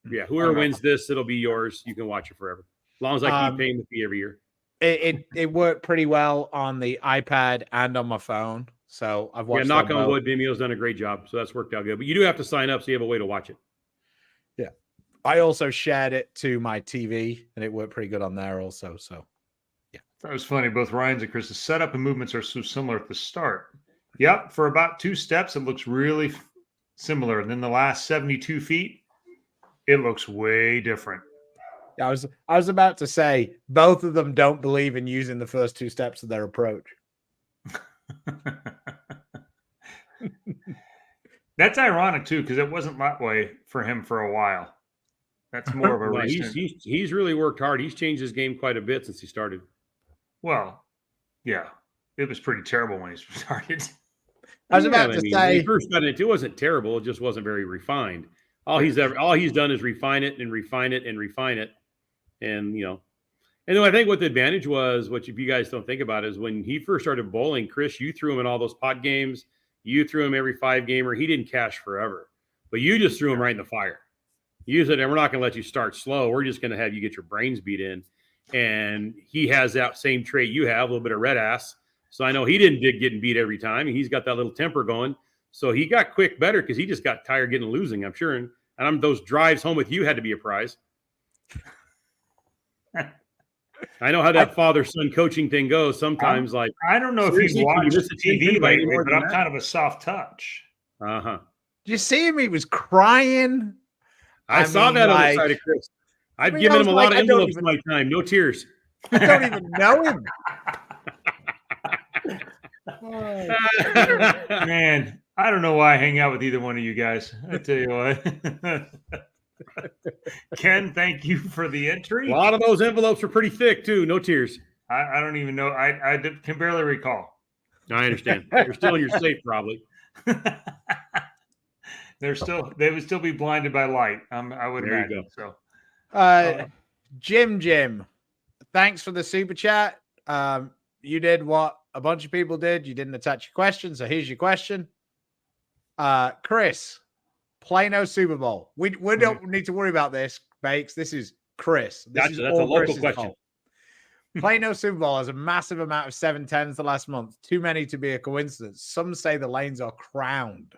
[SPEAKER 4] Yeah, whoever wins this, it'll be yours. You can watch it forever, as long as I keep paying the fee every year.
[SPEAKER 3] It worked pretty well on the iPad and on my phone. So I've watched.
[SPEAKER 4] Yeah, knock on wood, Vimeo's done a great job, so that's worked out good. But you do have to sign up, so you have a way to watch it.
[SPEAKER 3] Yeah, I also shared it to my TV, and it worked pretty good on there also. So yeah,
[SPEAKER 2] that was funny. Both Ryan's and Chris's setup and movements are so similar at the start. Yep, for about 2 steps, it looks really similar. And then the last 72 feet, it looks way different.
[SPEAKER 3] I was about to say, both of them don't believe in using the first 2 steps of their approach.
[SPEAKER 2] That's ironic, too, because it wasn't that way for him for a while. That's more of a recent.
[SPEAKER 4] He's really worked hard. He's changed his game quite a bit since he started.
[SPEAKER 2] Well, yeah. It was pretty terrible when he started.
[SPEAKER 3] I was about to say,
[SPEAKER 4] when he first got into it, wasn't terrible. It just wasn't very refined. All he's done is refine it and refine it and refine it. And, and then I think what the advantage was, which if you guys don't think about, is when he first started bowling, Chris, you threw him in all those pot games. You threw him every 5-gamer. He didn't cash forever, but you just threw him right in the fire. You said, and we're not going to let you start slow. We're just going to have you get your brains beat in. And he has that same trait you have, a little bit of red ass. So I know he didn't dig getting beat every time. He's got that little temper going. So he got quick better because he just got tired getting losing, I'm sure. And those drives home with you had to be a prize. I know how that father-son coaching thing goes. Sometimes, I
[SPEAKER 2] don't know if you watch TV lately, but I'm kind of a soft touch.
[SPEAKER 4] Uh-huh.
[SPEAKER 3] Did you see him? He was crying.
[SPEAKER 4] I saw that on the side of Chris. I've given him a lot of envelopes in my time. No tears.
[SPEAKER 3] I don't even know him.
[SPEAKER 2] Man, I don't know why I hang out with either one of you guys. I tell you what. Ken, thank you for the entry.
[SPEAKER 4] A lot of those envelopes were pretty thick too. No tears.
[SPEAKER 2] I don't even know. I can barely recall.
[SPEAKER 4] I understand. They're still in your safe, probably.
[SPEAKER 2] They would still be blinded by light. I would
[SPEAKER 4] there
[SPEAKER 2] imagine.
[SPEAKER 4] You go.
[SPEAKER 2] So,
[SPEAKER 3] Jim, thanks for the super chat. You did what a bunch of people did. You didn't attach your question, so here's your question. Chris, Plano Super Bowl. We don't need to worry about this, Bakes. This is Chris.
[SPEAKER 4] That's a local question.
[SPEAKER 3] Fault. Plano Super Bowl has a massive amount of 710s the last month. Too many to be a coincidence. Some say the lanes are crowned.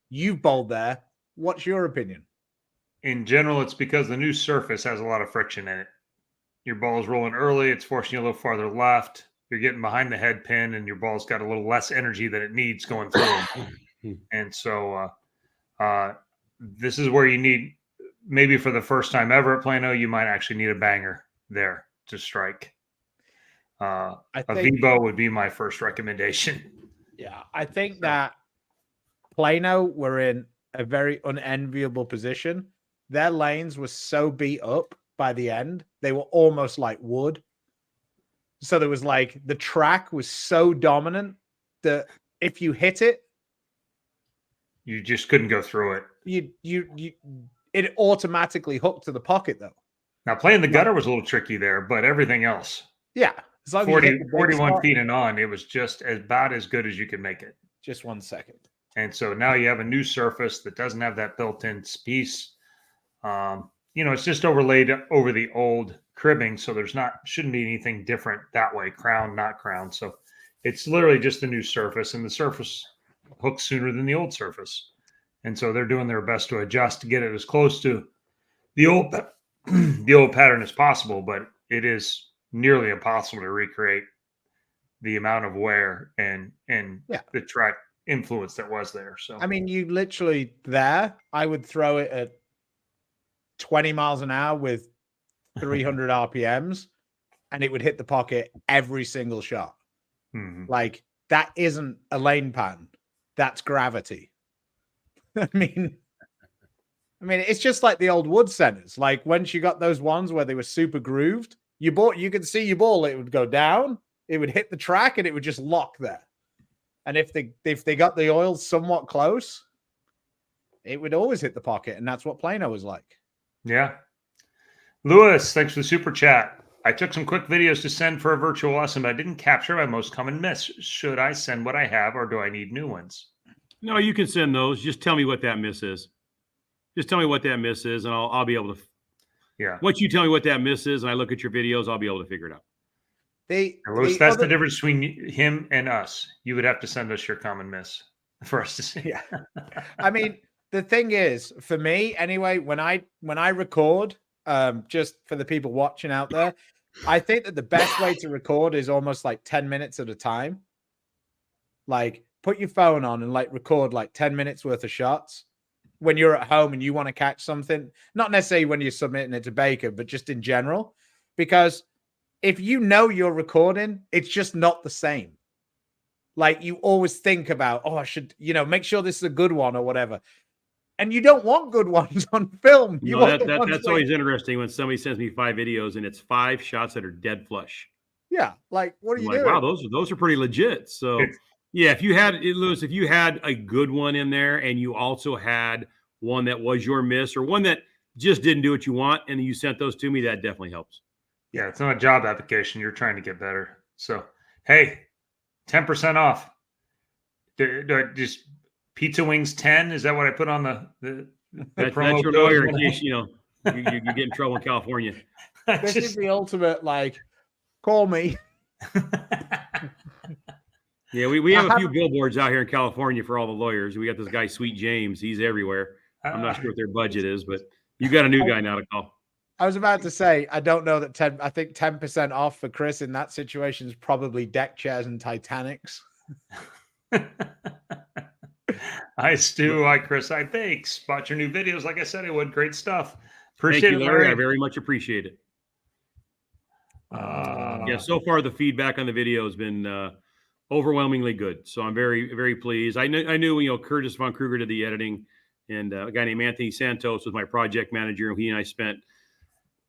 [SPEAKER 3] You've bowled there. What's your opinion?
[SPEAKER 2] In general, it's because the new surface has a lot of friction in it. Your ball's rolling early. It's forcing you a little farther left. You're getting behind the head pin, and your ball's got a little less energy than it needs going through. And so this is where you need, maybe for the first time ever at Plano, you might actually need a banger there to strike. A Vibo would be my first recommendation.
[SPEAKER 3] Yeah, I think that Plano were in a very unenviable position. Their lanes were so beat up by the end. They were almost like wood. So there was like, the track was so dominant that if you hit it,
[SPEAKER 2] you just couldn't go through it.
[SPEAKER 3] It automatically hooked to the pocket though.
[SPEAKER 2] Now playing the gutter was a little tricky there, but everything else.
[SPEAKER 3] Yeah. As long
[SPEAKER 2] 41 feet and on, it was just about as good as you could make it.
[SPEAKER 3] Just 1 second.
[SPEAKER 2] And so now you have a new surface that doesn't have that built-in piece. It's just overlaid over the old cribbing, so shouldn't be anything different that way, crown, not crown. So it's literally just a new surface, and the surface hooks sooner than the old surface. And so they're doing their best to adjust to get it as close to the old pattern as possible, but it is nearly impossible to recreate the amount of wear and the track influence that was there. So
[SPEAKER 3] I mean, you literally I would throw it at 20 miles an hour with 300 RPMs, and it would hit the pocket every single shot.
[SPEAKER 2] Mm-hmm.
[SPEAKER 3] Like, that isn't a lane pattern. That's gravity. I mean, it's just like the old wood centers. Like, once you got those ones where they were super grooved, you could see your ball, it would go down, it would hit the track, and it would just lock there. And if they got the oil somewhat close, it would always hit the pocket, and that's what Plano was like.
[SPEAKER 2] Yeah. Lewis, thanks for the super chat. I took some quick videos to send for a virtual lesson, but I didn't capture my most common miss. Should I send what I have, or do I need new ones?
[SPEAKER 4] No, you can send those. Just tell me what that miss is. Just tell me what that miss is, and I'll be able to.
[SPEAKER 2] Yeah.
[SPEAKER 4] Once you tell me what that miss is, and I look at your videos, I'll be able to figure it out.
[SPEAKER 2] Lewis, that's the difference between him and us. You would have to send us your common miss for us to see.
[SPEAKER 3] Yeah. I mean, the thing is, for me anyway, when I record, just for the people watching out there, I think that the best way to record is almost like 10 minutes at a time. Like, put your phone on and like record like 10 minutes worth of shots when you're at home and you want to catch something. Not necessarily when you're submitting it to Baker, but just in general. Because if you know you're recording, it's just not the same. Like, you always think about, I should, make sure this is a good one or whatever. And you don't want good ones on film.
[SPEAKER 4] That's always interesting when somebody sends me 5 videos and it's 5 shots that are dead flush.
[SPEAKER 3] Yeah. Like, what are you doing?
[SPEAKER 4] Wow, those are pretty legit. So yeah, if you had a good one in there and you also had one that was your miss or one that just didn't do what you want and you sent those to me, that definitely helps.
[SPEAKER 2] Yeah, it's not a job application. You're trying to get better. So, hey, 10% off. Just Pizza Wings 10. Is that what I put on the
[SPEAKER 4] promo? That's your lawyer in case you get in trouble in California.
[SPEAKER 3] This is the ultimate, like, call me.
[SPEAKER 4] Yeah, we have a few billboards out here in California for all the lawyers. We got this guy, Sweet James. He's everywhere. I'm not sure what their budget is, but you got a new guy now to call.
[SPEAKER 3] I was about to say, I don't know that I think 10% off for Chris in that situation is probably deck chairs and Titanics.
[SPEAKER 2] Hi, Stu. Hi, Chris. Hi, thanks. Bought your new videos. Like I said, it would. Great stuff. Appreciate
[SPEAKER 4] it,
[SPEAKER 2] Larry.
[SPEAKER 4] I very much appreciate it. Yeah, so far the feedback on the video has been overwhelmingly good. So I'm very, very pleased. I knew Curtis Von Kruger did the editing, and a guy named Anthony Santos was my project manager, and he and I spent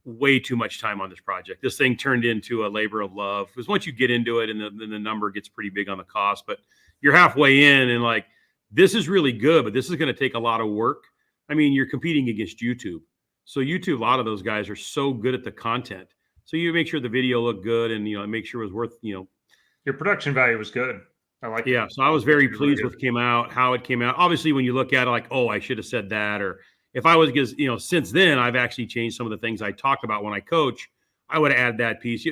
[SPEAKER 4] way too much time on this project. This thing turned into a labor of love, because once you get into it, and then the number gets pretty big on the cost, but you're halfway in, and like, this is really good, but this is going to take a lot of work. I mean, you're competing against YouTube. So YouTube, a lot of those guys are so good at the content. So you make sure the video looked good, and make sure it was worth.
[SPEAKER 2] Your production value was good. I like
[SPEAKER 4] Yeah,
[SPEAKER 2] it.
[SPEAKER 4] so I was very
[SPEAKER 2] Really
[SPEAKER 4] pleased
[SPEAKER 2] good.
[SPEAKER 4] with how it came out. Obviously, when you look at it, like, oh, I should have said that, or if I was, because since then I've actually changed some of the things I talk about when I coach. I would add that piece.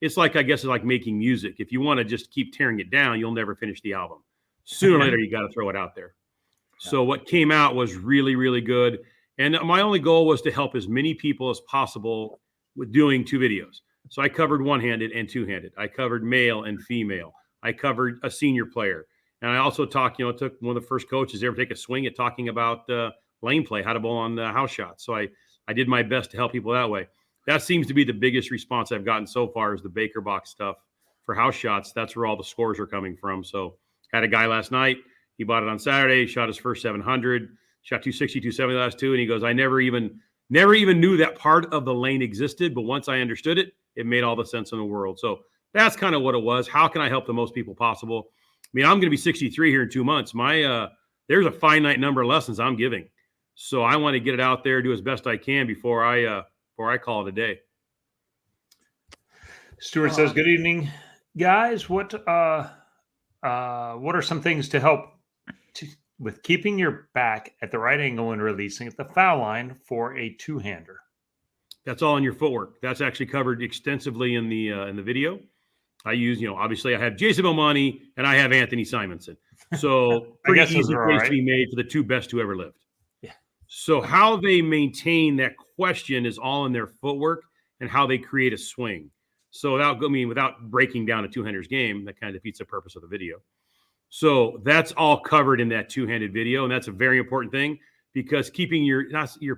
[SPEAKER 4] It's like, I guess it's like making music. If you want to just keep tearing it down, you'll never finish the album. Sooner or later, you got to throw it out there. So what came out was really, really good. And my only goal was to help as many people as possible with doing 2 videos. So I covered one-handed and two-handed. I covered male and female. I covered a senior player. And I also took one of the first coaches ever take a swing at talking about lane play, how to bowl on the house shots. So I did my best to help people that way. That seems to be the biggest response I've gotten so far is the Baker box stuff for house shots. That's where all the scores are coming from. So had a guy last night. He bought it on Saturday, shot his first 700, shot 260, 270 the last 2. And he goes, I never even knew that part of the lane existed. But once I understood it, it made all the sense in the world. So that's kind of what it was. How can I help the most people possible? I mean, I'm going to be 63 here in 2 months. There's a finite number of lessons I'm giving. So I want to get it out there, do as best I can before I call it a day.
[SPEAKER 2] Stuart says, good evening, guys. What are some things to help with keeping your back at the right angle when releasing at the foul line for a two-hander?
[SPEAKER 4] That's all in your footwork. That's actually covered extensively in the video. I use, obviously I have Jason Belmonte and I have Anthony Simonson. So pretty easy case to be made for the 2 best who ever lived.
[SPEAKER 2] Yeah.
[SPEAKER 4] So how they maintain that question is all in their footwork and how they create a swing. So without breaking down a two-hander's game, that kind of defeats the purpose of the video. So that's all covered in that two-handed video. And that's a very important thing because keeping your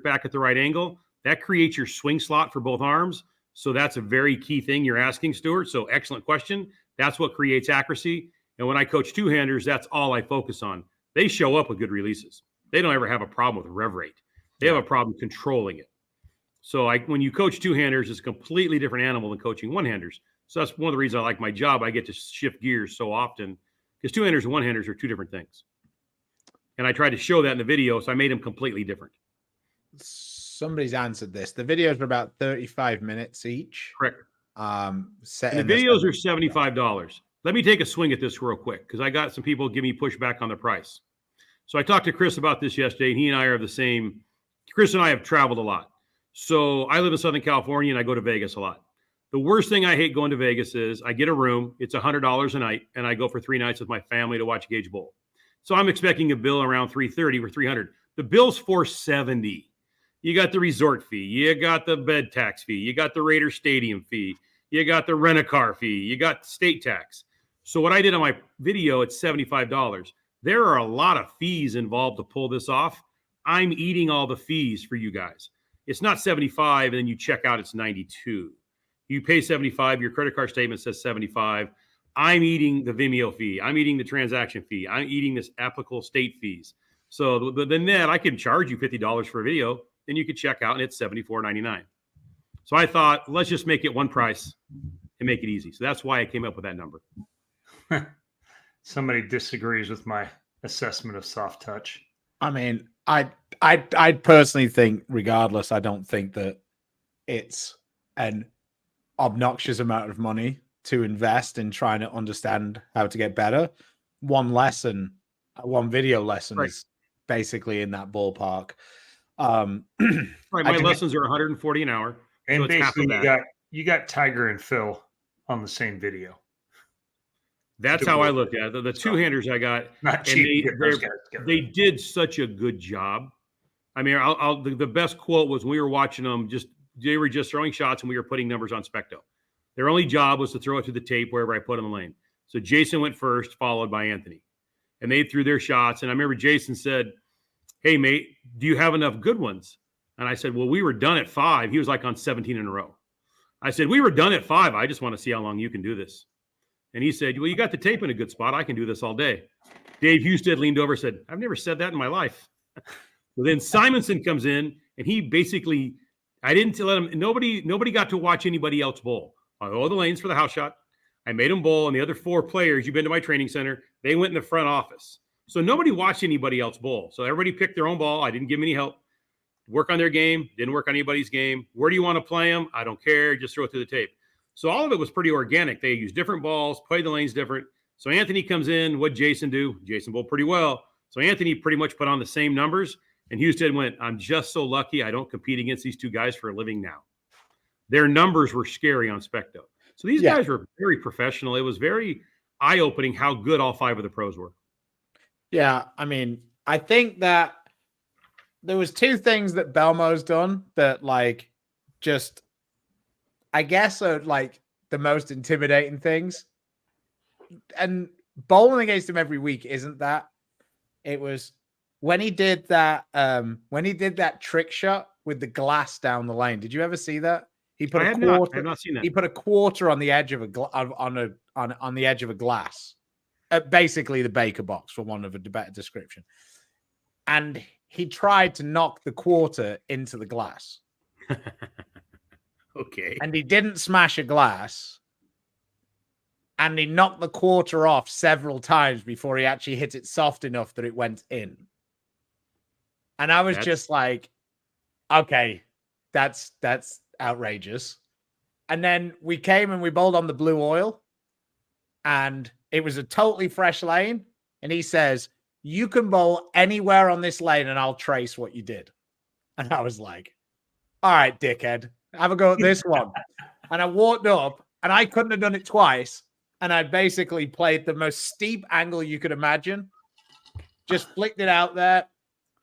[SPEAKER 4] back at the right angle, that creates your swing slot for both arms. So that's a very key thing you're asking, Stuart. So excellent question. That's what creates accuracy. And when I coach two-handers, that's all I focus on. They show up with good releases. They don't ever have a problem with rev rate. They have a problem controlling it. So when you coach two-handers, it's a completely different animal than coaching one-handers. So that's one of the reasons I like my job. I get to shift gears so often because two-handers and one-handers are 2 different things. And I tried to show that in the video, so I made them completely different.
[SPEAKER 3] Somebody's answered this. The videos are about 35 minutes each.
[SPEAKER 4] Correct.
[SPEAKER 3] And
[SPEAKER 4] the videos are $75. Let me take a swing at this real quick because I got some people give me pushback on the price. So I talked to Chris about this yesterday, and he and I are the same. Chris and I have traveled a lot. So I live in Southern California, and I go to Vegas a lot. The worst thing I hate going to Vegas is I get a room. It's $100 a night, and I go for 3 nights with my family to watch Gage Bowl. So I'm expecting a bill around $330 or $300. The bill's $470. You got the resort fee. You got the bed tax fee. You got the Raider Stadium fee. You got the rent-a-car fee. You got state tax. So what I did on my video, it's $75. There are a lot of fees involved to pull this off. I'm eating all the fees for you guys. It's not 75 and then you check out, it's 92. You pay 75, your credit card statement says 75. I'm eating the Vimeo fee. I'm eating the transaction fee. I'm eating this applicable state fees. So the net, I can charge you $50 for a video, then you could check out and it's $74.99. So I thought, let's just make it one price and make it easy. So that's why I came up with that number.
[SPEAKER 2] Somebody disagrees with my assessment of soft touch.
[SPEAKER 3] I mean, I personally think, regardless, I don't think that it's an obnoxious amount of money to invest in trying to understand how to get better. One video lesson is basically in that ballpark.
[SPEAKER 4] Right, my lessons are $140 an hour.
[SPEAKER 2] And so basically you got Tiger and Phil on the same video.
[SPEAKER 4] That's how I look at it. The two-handers I got,
[SPEAKER 2] not cheap.
[SPEAKER 4] They did such a good job. I mean, the best quote was when we were watching them, they were just throwing shots and we were putting numbers on Specto. Their only job was to throw it to the tape wherever I put in the lane. So Jason went first, followed by Anthony. And they threw their shots. And I remember Jason said, "Hey, mate, do you have enough good ones?" And I said, "Well, we were done at 5." He was like on 17 in a row. I said, "We were done at 5. I just want to see how long you can do this." And he said, "Well, you got the tape in a good spot. I can do this all day." Dave Husted leaned over and said, "I've never said that in my life." Well, then Simonson comes in, and he basically, I didn't let him, nobody got to watch anybody else bowl. I go the lanes for the house shot. I made him bowl, and the other 4 players, you've been to my training center, they went in the front office. So nobody watched anybody else bowl. So everybody picked their own ball. I didn't give them any help. Work on their game, didn't work on anybody's game. Where do you want to play them? I don't care. Just throw it through the tape. So all of it was pretty organic. They used different balls, played the lanes different. So Anthony comes in. What'd Jason do? Jason bowled pretty well. So Anthony pretty much put on the same numbers. And Houston went, I'm just so lucky I don't compete against these two guys for a living now. Their numbers were scary on Specto. So these guys were very professional. It was very eye-opening how good all 5 of the pros were.
[SPEAKER 3] Yeah, I mean, I think that there was 2 things that Belmo's done that, like, just, I guess, are like the most intimidating things. And bowling against him every week isn't that. It was when he did that trick shot with the glass down the lane. Did you ever see that? He put
[SPEAKER 4] I have not seen that.
[SPEAKER 3] He put a quarter on the edge of on the edge of a glass. Basically the Baker box, for one of a better description. And he tried to knock the quarter into the glass.
[SPEAKER 4] Okay.
[SPEAKER 3] And he didn't smash a glass. And he knocked the quarter off several times before he actually hit it soft enough that it went in. And I was just like, okay, that's outrageous. And then we came and we bowled on the blue oil. And it was a totally fresh lane. And he says, you can bowl anywhere on this lane and I'll trace what you did. And I was like, all right, dickhead, have a go at this one. And I walked up and I couldn't have done it twice. And I basically played the most steep angle you could imagine. Just flicked it out there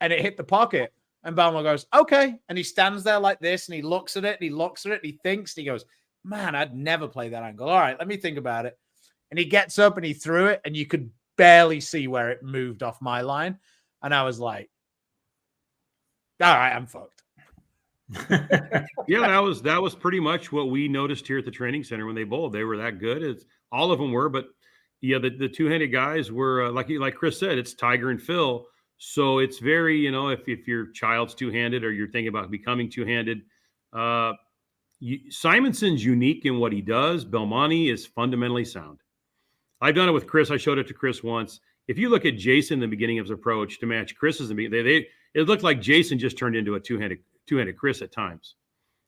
[SPEAKER 3] and it hit the pocket. And Belmo goes, okay. And he stands there like this and he looks at it and he looks at it and he thinks and he goes, man, I'd never play that angle. All right, let me think about it. And he gets up and he threw it and you could barely see where it moved off my line. And I was like, all right, I'm fucked.
[SPEAKER 4] Yeah, that was pretty much what we noticed here at the training center when they bowled. They were that good. All of them were, but yeah, the two-handed guys were like Chris said, it's Tiger and Phil. So it's very, if your child's two-handed or you're thinking about becoming two-handed, Simonson's unique in what he does. Belmonte is fundamentally sound. I've done it with Chris. I showed it to Chris once. If you look at Jason in the beginning of his approach to match Chris's, it looked like Jason just turned into a two-handed Chris at times.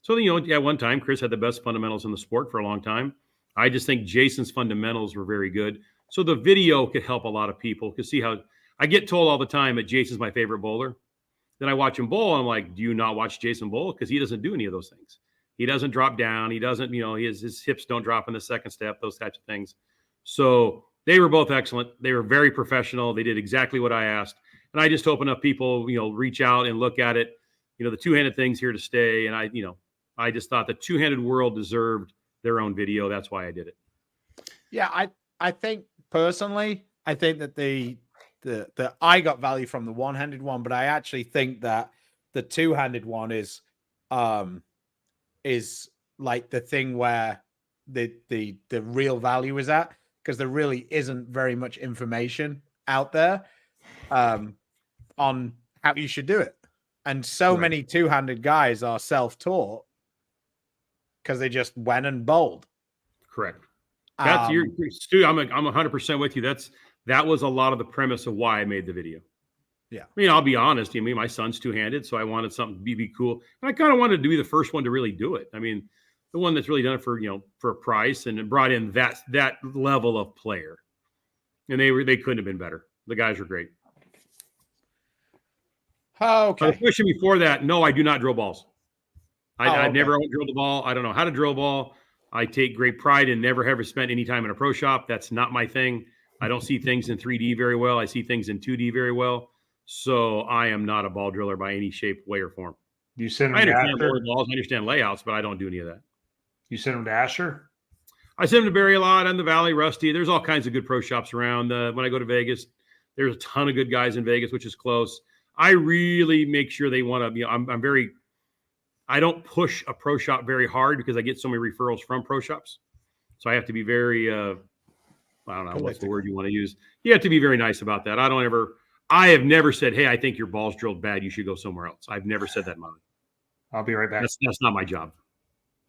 [SPEAKER 4] So, at one time, Chris had the best fundamentals in the sport for a long time. I just think Jason's fundamentals were very good. So the video could help a lot of people to see how I get told all the time that Jason's my favorite bowler. Then I watch him bowl. And I'm like, do you not watch Jason bowl? Because he doesn't do any of those things. He doesn't drop down. He doesn't, his hips don't drop in the second step, those types of things. So they were both excellent. They were very professional. They did exactly what I asked. And I just hope enough people, reach out and look at it. The two-handed thing's here to stay. And I just thought the two-handed world deserved their own video. That's why I did it.
[SPEAKER 3] Yeah, I think personally, I think that the I got value from the one-handed one, but I actually think that the two-handed one is like the thing where the real value is at, because there really isn't very much information out there on how you should do it. And so many two-handed guys are self-taught because they just went and bowled.
[SPEAKER 4] Correct. That's Stu. I'm 100% with you. That was a lot of the premise of why I made the video.
[SPEAKER 3] Yeah.
[SPEAKER 4] I'll be honest. My son's two-handed, so I wanted something to be cool. And I kind of wanted to be the first one to really do it. The one that's really done it for a price and brought in that level of player. And they couldn't have been better. The guys were great.
[SPEAKER 3] Okay.
[SPEAKER 4] The question before that, no, I do not drill balls. I've never drilled a ball. I don't know how to drill a ball. I take great pride in never ever spent any time in a pro shop. That's not my thing. I don't see things in 3D very well. I see things in 2D very well. So I am not a ball driller by any shape, way, or form.
[SPEAKER 2] You send them
[SPEAKER 4] I
[SPEAKER 2] to
[SPEAKER 4] understand
[SPEAKER 2] Asher?
[SPEAKER 4] balls, I understand layouts, but I don't do any of that.
[SPEAKER 2] You send them to Asher?
[SPEAKER 4] I send them to Barry a lot, on the Valley, Rusty. There's all kinds of good pro shops around. When I go to Vegas, there's a ton of good guys in Vegas, which is close. I really make sure they want to, I don't push a pro shop very hard because I get so many referrals from pro shops. So I have to be very, I don't know what's the word you want to use. You have to be very nice about that. I have never said, hey, I think your ball's drilled bad. You should go somewhere else. I've never said that, Mom.
[SPEAKER 2] I'll be right back.
[SPEAKER 4] That's not my job.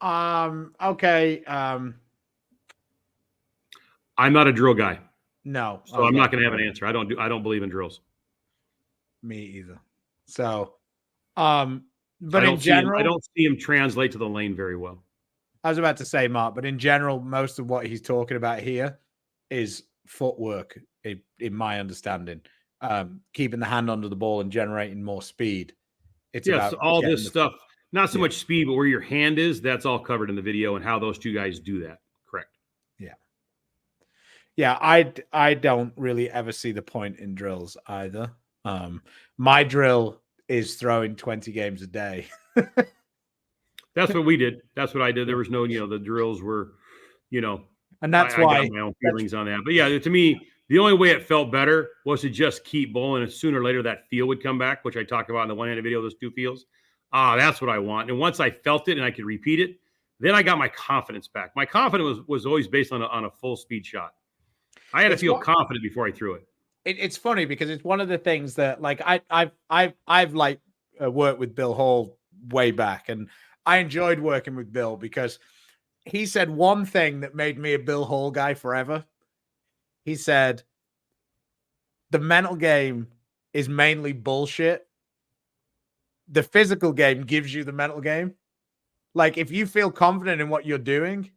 [SPEAKER 3] Okay.
[SPEAKER 4] I'm not a drill guy.
[SPEAKER 3] No.
[SPEAKER 4] So I'm not going to have an answer. I don't believe in drills.
[SPEAKER 3] Me either. So, but in general,
[SPEAKER 4] I don't see him translate to the lane very well.
[SPEAKER 3] I was about to say, Mark, but in general, most of what he's talking about here is footwork, in my understanding. Keeping the hand under the ball and generating more speed. It's
[SPEAKER 4] Yes,
[SPEAKER 3] about
[SPEAKER 4] all
[SPEAKER 3] getting
[SPEAKER 4] this
[SPEAKER 3] the-
[SPEAKER 4] stuff, not so
[SPEAKER 3] Yeah.
[SPEAKER 4] much speed, but where your hand is, that's all covered in the video and how those two guys do that. Correct.
[SPEAKER 3] Yeah, I don't really ever see the point in drills either. My drill is throwing 20 games a day.
[SPEAKER 4] That's what we did. That's what I did. There was no, the drills were,
[SPEAKER 3] And that's
[SPEAKER 4] I
[SPEAKER 3] why
[SPEAKER 4] got my own feelings on that. But yeah, to me, the only way it felt better was to just keep bowling, and sooner or later that feel would come back, which I talked about in the one-handed video, those two feels. That's what I want. And once I felt it and I could repeat it, then I got my confidence back. My confidence was always based on a full speed shot. I had to feel confident before I threw it.
[SPEAKER 3] It's funny because it's one of the things that, like, I've like worked with Bill Hall way back, and I enjoyed working with Bill because he said one thing that made me a Bill Hall guy forever. He said, the mental game is mainly bullshit. The physical game gives you the mental game. Like, if you feel confident in what you're doing,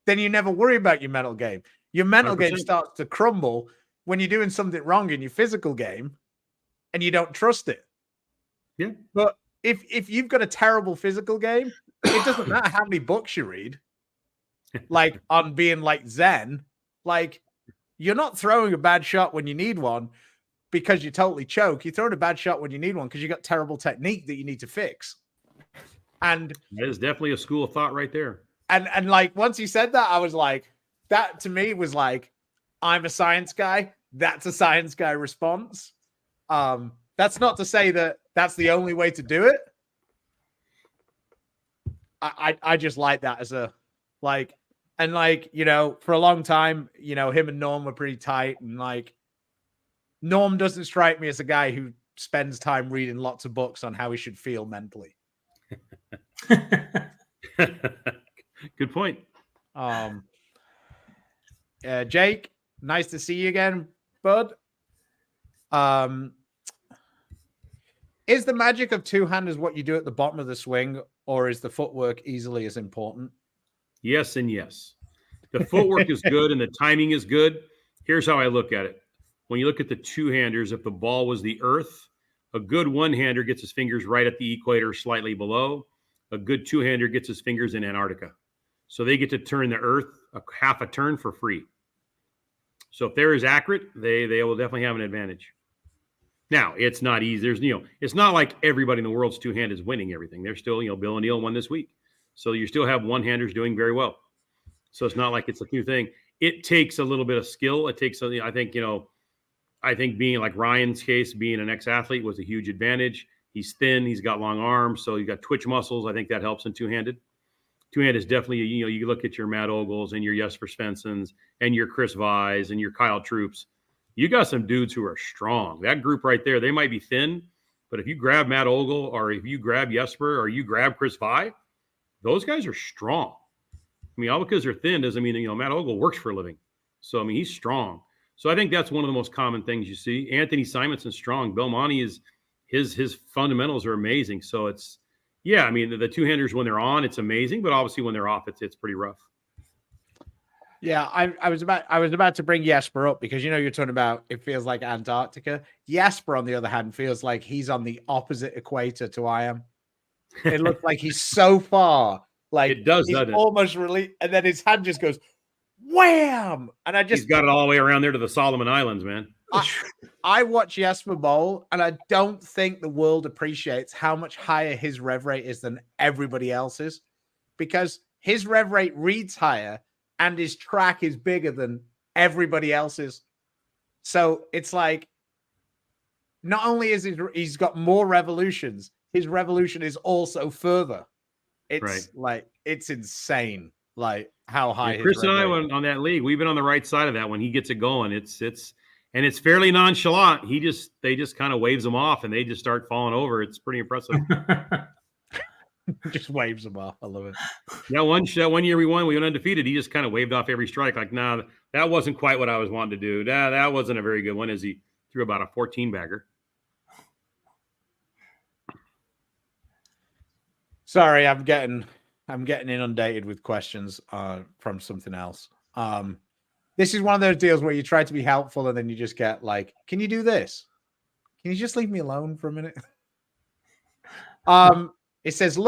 [SPEAKER 3] then you never worry about your mental game. Your mental
[SPEAKER 4] 100%.
[SPEAKER 3] game starts to crumble when you're doing something wrong in your physical game and you don't trust it.
[SPEAKER 4] Yeah.
[SPEAKER 3] But if you've got a terrible physical game, it doesn't matter how many books you read, like on being like Zen, like, you're not throwing a bad shot when you need one because you totally choke. You're throwing a bad shot when you need one because you got terrible technique that you need to fix. And
[SPEAKER 4] that is definitely a school of thought right there.
[SPEAKER 3] And like, once you said that, I was like, that to me was like, I'm a science guy. That's a science guy response. That's not to say that that's the only way to do it. I just like that as a, like, and like, for a long time, him and Norm were pretty tight, and like, Norm doesn't strike me as a guy who spends time reading lots of books on how he should feel mentally.
[SPEAKER 4] Good point.
[SPEAKER 3] Jake, nice to see you again, bud. Is the magic of two-handers what you do at the bottom of the swing, or is the footwork easily as important?
[SPEAKER 4] Yes and yes. The footwork is good and the timing is good. Here's how I look at it. When you look at the two-handers, if the ball was the earth, a good one-hander gets his fingers right at the equator, slightly below. A good two-hander gets his fingers in Antarctica. So they get to turn the earth half a turn for free. So if they're as accurate, they will definitely have an advantage. Now, it's not easy. There's, it's not like everybody in the world's two-hand is winning everything. They're still, Bill O'Neill won this week. So you still have one-handers doing very well. So it's not like it's a new thing. It takes a little bit of skill. It takes something, I think being like Ryan's case, being an ex-athlete was a huge advantage. He's thin. He's got long arms. So you got twitch muscles. I think that helps in two-handed. Two-handed is definitely, you look at your Matt Ogles and your Jesper Svenssons and your Chris Vyes and your Kyle Troops. You got some dudes who are strong. That group right there, they might be thin, but if you grab Matt Ogle or if you grab Jesper or you grab Chris Vye, those guys are strong. I mean, all because they're thin doesn't mean, Matt Ogle works for a living. So, I mean, he's strong. So I think that's one of the most common things you see. Anthony Simonson's strong. Belmonte is his fundamentals are amazing. So it's, yeah, I mean, the two-handers, when they're on, it's amazing, but obviously when they're off, it's pretty rough.
[SPEAKER 3] Yeah, I was about to bring Jesper up because you're talking about it feels like Antarctica. Jesper, on the other hand, feels like he's on the opposite equator to I am. It looks like he's so far, like
[SPEAKER 4] it does,
[SPEAKER 3] he's
[SPEAKER 4] doesn't it?
[SPEAKER 3] almost released, and then his hand just goes wham, and
[SPEAKER 4] he's got it all the way around there to the Solomon Islands, man.
[SPEAKER 3] I watch Jesper bowl, and I don't think the world appreciates how much higher his rev rate is than everybody else's, because his rev rate reads higher and his track is bigger than everybody else's. So it's like, not only is he's got more revolutions, his revolution is also further. It's
[SPEAKER 4] right.
[SPEAKER 3] Like, it's insane, like how high.
[SPEAKER 4] Yeah, Chris and I went on that league. We've been on the right side of that. When he gets it going, it's fairly nonchalant. They just kind of waves them off and they just start falling over. It's pretty impressive.
[SPEAKER 3] Just waves them off. I love it.
[SPEAKER 4] That one year we went undefeated. He just kind of waved off every strike. Like, nah, that wasn't quite what I was wanting to do. That wasn't a very good one, as he threw about a 14 bagger.
[SPEAKER 3] Sorry, I'm getting inundated with questions from something else. This is one of those deals where you try to be helpful and then you just get like, can you do this? Can you just leave me alone for a minute? It says,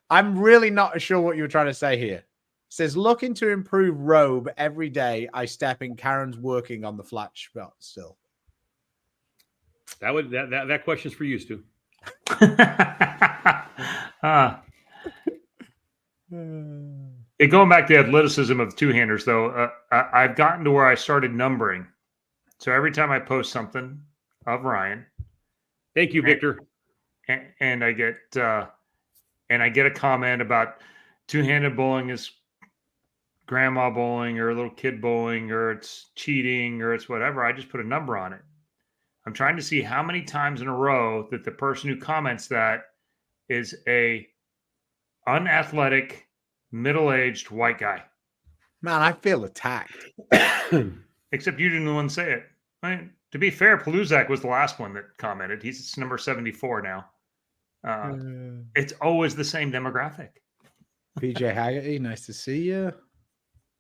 [SPEAKER 3] I'm really not sure what you were trying to say here. It says, looking to improve robe every day. I step in. Karen's working on the flat spot still.
[SPEAKER 4] That question's for you, Stu.
[SPEAKER 2] Going back to the athleticism of two-handers, though, I've gotten to where I started numbering. So every time I post something of Ryan,
[SPEAKER 4] thank you, Victor,
[SPEAKER 2] and I get a comment about two-handed bowling is grandma bowling or little kid bowling or it's cheating or it's whatever, I just put a number on it. I'm trying to see how many times in a row that the person who comments that is a unathletic, middle-aged white guy.
[SPEAKER 3] Man, I feel attacked.
[SPEAKER 2] Except you didn't want to say it. Right? To be fair, Paluzak was the last one that commented. He's number 74 now. It's always the same demographic.
[SPEAKER 3] PJ Haggerty, nice to see you.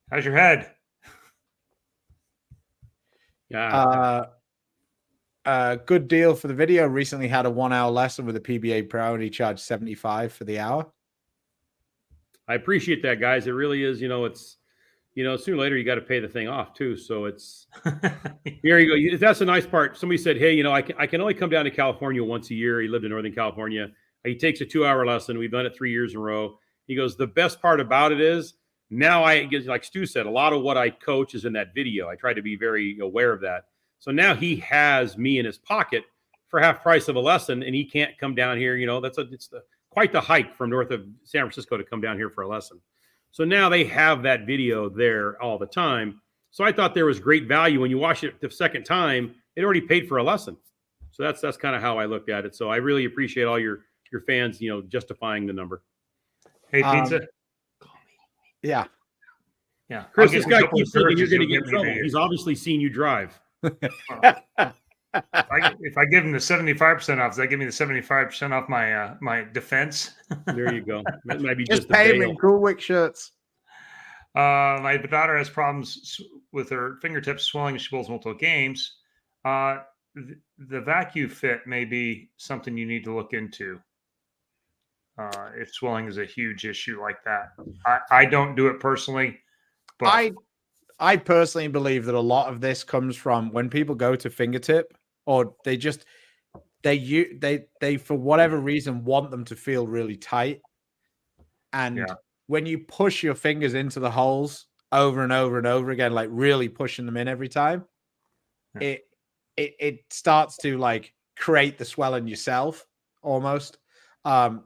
[SPEAKER 2] How's your head?
[SPEAKER 4] Yeah.
[SPEAKER 3] Good deal for the video. Recently had a 1 hour lesson with a PBA Pro and he charged $75 for the hour.
[SPEAKER 4] I appreciate that, guys. It really is, it's, sooner or later you got to pay the thing off too. So it's, here you go. That's a nice part. Somebody said, hey, I can only come down to California once a year. He lived in Northern California. He takes a 2 hour lesson. We've done it 3 years in a row. He goes, the best part about it is now like Stu said, a lot of what I coach is in that video. I try to be very aware of that. So now he has me in his pocket for half price of a lesson and he can't come down here. It's quite the hike from north of San Francisco to come down here for a lesson. So now they have that video there all the time. So I thought there was great value when you watch it the second time, it already paid for a lesson. So that's kind of how I looked at it. So I really appreciate all your fans, justifying the number.
[SPEAKER 2] Hey, pizza.
[SPEAKER 3] Yeah.
[SPEAKER 4] Chris, this guy keeps thinking you're going to get in trouble. He's obviously seen you drive.
[SPEAKER 2] If I give him the 75% off, does that give me the 75% off my defense?
[SPEAKER 4] There you go. That might be
[SPEAKER 3] just pay him in Cool Wick shirts.
[SPEAKER 2] My daughter has problems with her fingertips swelling as she bowls multiple games. The vacuum fit may be something you need to look into. If swelling is a huge issue like that, I don't do it personally, but
[SPEAKER 3] I personally believe that a lot of this comes from when people go to fingertip, or they for whatever reason want them to feel really tight, and when you push your fingers into the holes over and over and over again, like really pushing them in every time, it starts to like create the swelling yourself almost.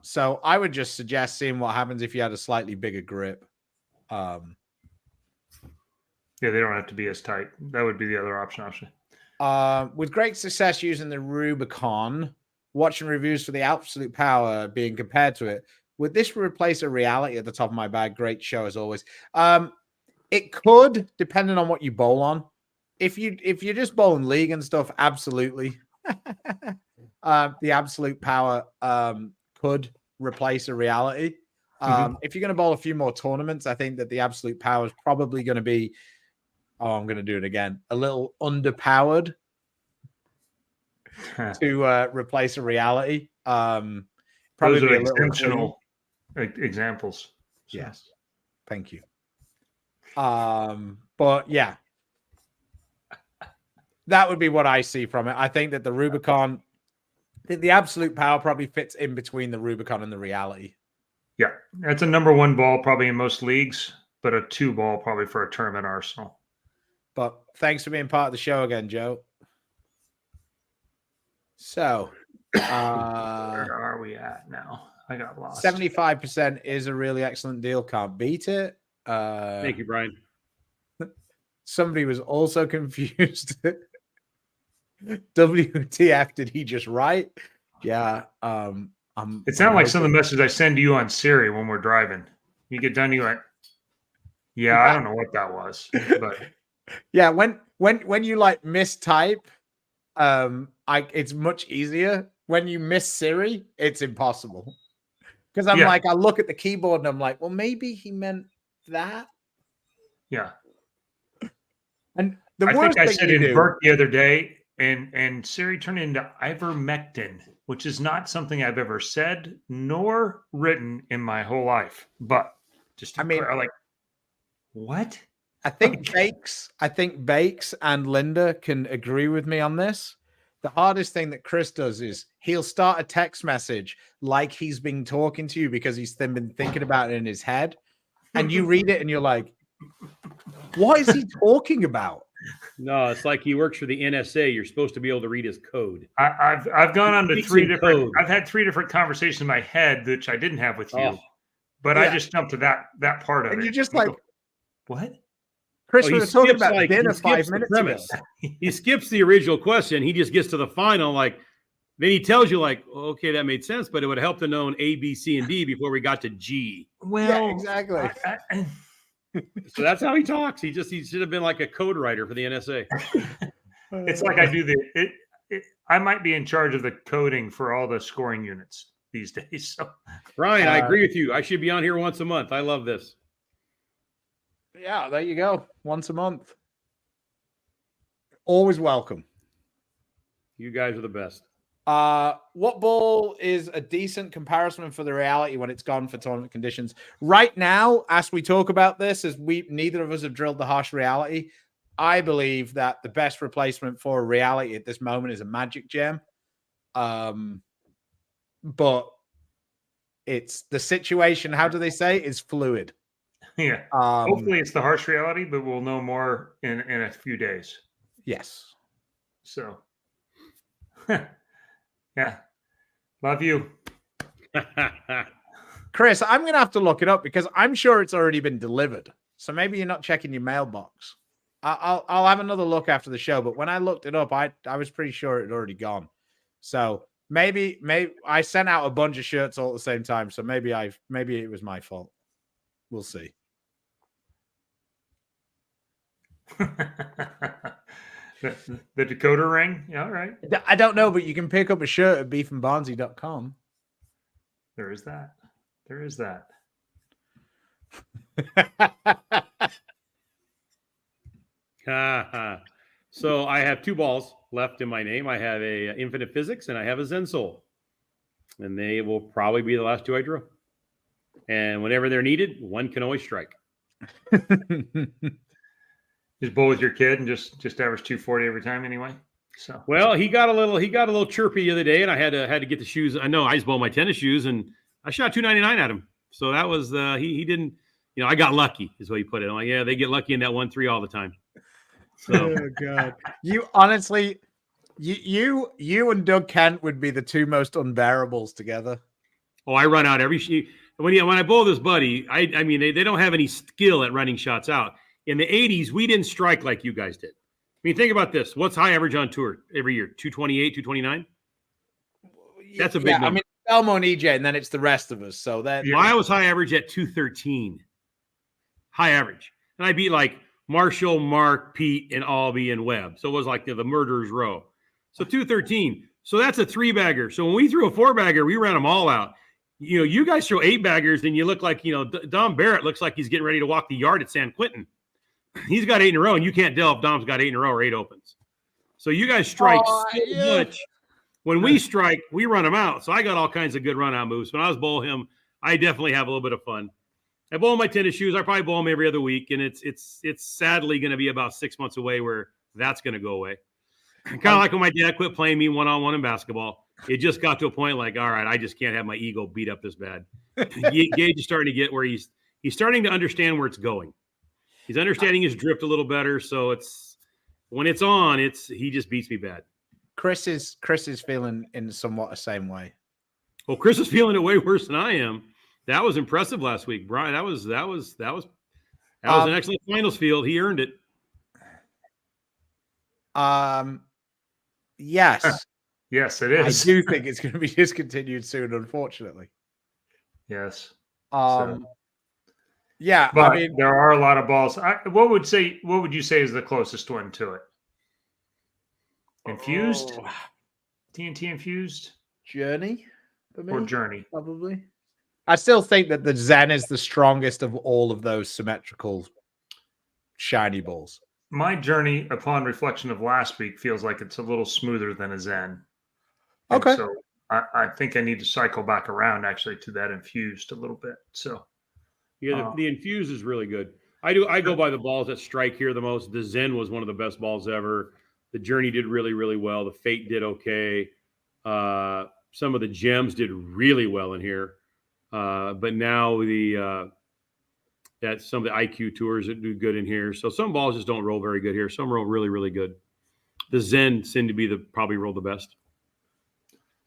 [SPEAKER 3] So I would just suggest seeing what happens if you had a slightly bigger grip.
[SPEAKER 2] Yeah, they don't have to be as tight. That would be the other option.
[SPEAKER 3] With great success using the Rubicon, watching reviews for the absolute power being compared to it, would this replace a reality at the top of my bag? Great show as always. It could, depending on what you bowl on. If you're just bowling league and stuff, absolutely. The absolute power could replace a reality. If you're going to bowl a few more tournaments, I think that the absolute power is probably going to be, I'm going to do it again, a little underpowered to replace a reality. Probably
[SPEAKER 2] those are
[SPEAKER 3] be
[SPEAKER 2] exceptional examples.
[SPEAKER 3] So. Yes. Thank you. But yeah, that would be what I see from it. I think that the Rubicon, the absolute power probably fits in between the Rubicon and the reality.
[SPEAKER 2] Yeah, that's a number one ball probably in most leagues, but a 2 ball probably for a tournament arsenal.
[SPEAKER 3] But thanks for being part of the show again, Joe. So,
[SPEAKER 2] where are we at now? I got lost.
[SPEAKER 3] 75% is a really excellent deal. Can't beat it.
[SPEAKER 4] Thank you, Brian.
[SPEAKER 3] Somebody was also confused. WTF did he just write? Yeah.
[SPEAKER 2] It sounded like some of the messages I send to you on Siri when we're driving. You get done, you like, yeah, I don't know what that was, but
[SPEAKER 3] yeah, when you like mistype, it's much easier. When you miss Siri, it's impossible. Because I'm like, I look at the keyboard and I'm like, well, maybe he meant that.
[SPEAKER 2] Yeah.
[SPEAKER 3] And the
[SPEAKER 2] I
[SPEAKER 3] worst
[SPEAKER 2] think I
[SPEAKER 3] thing
[SPEAKER 2] said
[SPEAKER 3] you do,
[SPEAKER 2] invert the other day, and Siri turned into ivermectin, which is not something I've ever said nor written in my whole life. But just to
[SPEAKER 3] I mean,
[SPEAKER 2] like, what?
[SPEAKER 3] I think Bakes and Linda can agree with me on this. The hardest thing that Chris does is he'll start a text message like he's been talking to you because he's been thinking about it in his head. And you read it and you're like, what is he talking about?
[SPEAKER 4] No, it's like he works for the NSA. You're supposed to be able to read his code.
[SPEAKER 2] I've gone on to
[SPEAKER 4] Speaks
[SPEAKER 2] three
[SPEAKER 4] in
[SPEAKER 2] different.
[SPEAKER 4] code.
[SPEAKER 2] I've had three different conversations in my head, which I didn't have with you.
[SPEAKER 4] Oh.
[SPEAKER 2] But I
[SPEAKER 3] Yeah.
[SPEAKER 2] just jumped to that part of
[SPEAKER 3] And
[SPEAKER 2] it.
[SPEAKER 3] you're just
[SPEAKER 2] You
[SPEAKER 3] like,
[SPEAKER 2] go, what?
[SPEAKER 3] Chris,
[SPEAKER 4] Oh,
[SPEAKER 3] we
[SPEAKER 4] he
[SPEAKER 3] were talking
[SPEAKER 4] skips,
[SPEAKER 3] about
[SPEAKER 4] like,
[SPEAKER 3] dinner
[SPEAKER 4] he skips
[SPEAKER 3] 5
[SPEAKER 4] the
[SPEAKER 3] minutes ago.
[SPEAKER 4] premise. He skips the original question. He just gets to the final. Like, then he tells you, like, okay, that made sense, but it would help to know A, B, C, and D before we got to G.
[SPEAKER 2] Well,
[SPEAKER 3] Yeah, exactly.
[SPEAKER 4] So that's how he talks. He should have been like a code writer for the NSA.
[SPEAKER 2] it's like I do I might be in charge of the coding for all the scoring units these days. So
[SPEAKER 4] Brian, I agree with you. I should be on here once a month. I love this.
[SPEAKER 3] Yeah, there you go. Once a month. Always welcome.
[SPEAKER 4] You guys are the best.
[SPEAKER 3] What ball is a decent comparison for the reality when it's gone for tournament conditions? Right now, as we talk about this, as neither of us have drilled the harsh reality, I believe that the best replacement for a reality at this moment is a magic gem. But it's the situation, how do they say, is fluid.
[SPEAKER 2] yeah. Hopefully it's the harsh reality, but we'll know more in a few days.
[SPEAKER 3] Yes.
[SPEAKER 2] So yeah. Love you.
[SPEAKER 3] Chris, I'm going to have to look it up because I'm sure it's already been delivered. So maybe you're not checking your mailbox. I'll have another look after the show. But when I looked it up, I was pretty sure it had already gone. So maybe I sent out a bunch of shirts all at the same time. So maybe it was my fault. We'll see.
[SPEAKER 2] The Dakota ring. Yeah, all right.
[SPEAKER 3] I don't know, but you can pick up a shirt at beefandbarnzy.com.
[SPEAKER 2] There is that. There is that.
[SPEAKER 4] So I have two balls left in my name. I have a Infinite Physics and I have a Zen Soul. And they will probably be the last two I draw. And whenever they're needed, one can always strike.
[SPEAKER 2] Just bowl with your kid and just average 240 every time anyway. So
[SPEAKER 4] well, he got a little chirpy the other day, and I had to get the shoes. I know I just bowled my tennis shoes, and I shot 299 at him. So that was he didn't. You know, I got lucky, is what he put it. I'm like, yeah, they get lucky in that 1-3 all the time. So
[SPEAKER 3] oh God, you honestly, you and Doug Kent would be the two most unbearables together.
[SPEAKER 4] Oh, I run out every when I bowl this buddy. I mean they don't have any skill at running shots out. In the 80s, we didn't strike like you guys did. I mean, think about this. What's high average on tour every year? 228, 229? That's a big number.
[SPEAKER 3] I mean, Elmo and EJ, and then it's the rest of us. So that
[SPEAKER 4] I was high average at 213. High average. And I beat like Marshall, Mark, Pete, and Albee and Webb. So it was like the murderer's row. So 213. So that's a 3-bagger. So when we threw a 4-bagger, we ran them all out. You know, you guys throw 8-baggers, and you look like, you know, Dom Barrett looks like he's getting ready to walk the yard at San Quentin. He's got 8 in a row, and you can't tell if Dom's got 8 in a row or 8 opens. So you guys strike so much. When we strike, we run them out. So I got all kinds of good run-out moves. When I was bowling him, I definitely have a little bit of fun. I bowl my tennis shoes. I probably bowl them every other week, and it's sadly going to be about 6 months away where that's going to go away. Kind of like when my dad quit playing me one-on-one in basketball. It just got to a point like, all right, I just can't have my ego beat up this bad. Gage is starting to get where he's starting to understand where it's going. He's understanding his drift a little better, so it's when it's on, he just beats me bad.
[SPEAKER 3] Chris is feeling in somewhat the same way.
[SPEAKER 4] Well, Chris is feeling it way worse than I am. That was impressive last week, Brian. That was an excellent finals field. He earned it.
[SPEAKER 3] Yes.
[SPEAKER 2] Yes, it is.
[SPEAKER 3] I do think it's going to be discontinued soon, unfortunately.
[SPEAKER 2] Yes.
[SPEAKER 3] Yeah,
[SPEAKER 2] but
[SPEAKER 3] I mean,
[SPEAKER 2] there are a lot of balls. What would you say is the closest one to it? Infused? TNT infused?
[SPEAKER 3] Journey for me,
[SPEAKER 2] or Journey?
[SPEAKER 3] Probably. I still think that the Zen is the strongest of all of those symmetrical shiny balls.
[SPEAKER 2] my journey upon reflection of last week feels like it's a little smoother than a Zen. And
[SPEAKER 3] Okay.
[SPEAKER 2] so I think I need to cycle back around actually to that infused a little bit. So
[SPEAKER 4] Yeah, the infuse is really good. I go by the balls that strike here the most. The Zen was one of the best balls ever. The Journey did really, really well. The Fate did okay. Some of the gems did really well in here. But now that some of the IQ tours that do good in here. So some balls just don't roll very good here. Some roll really, really good. The Zen seem to be probably roll the best.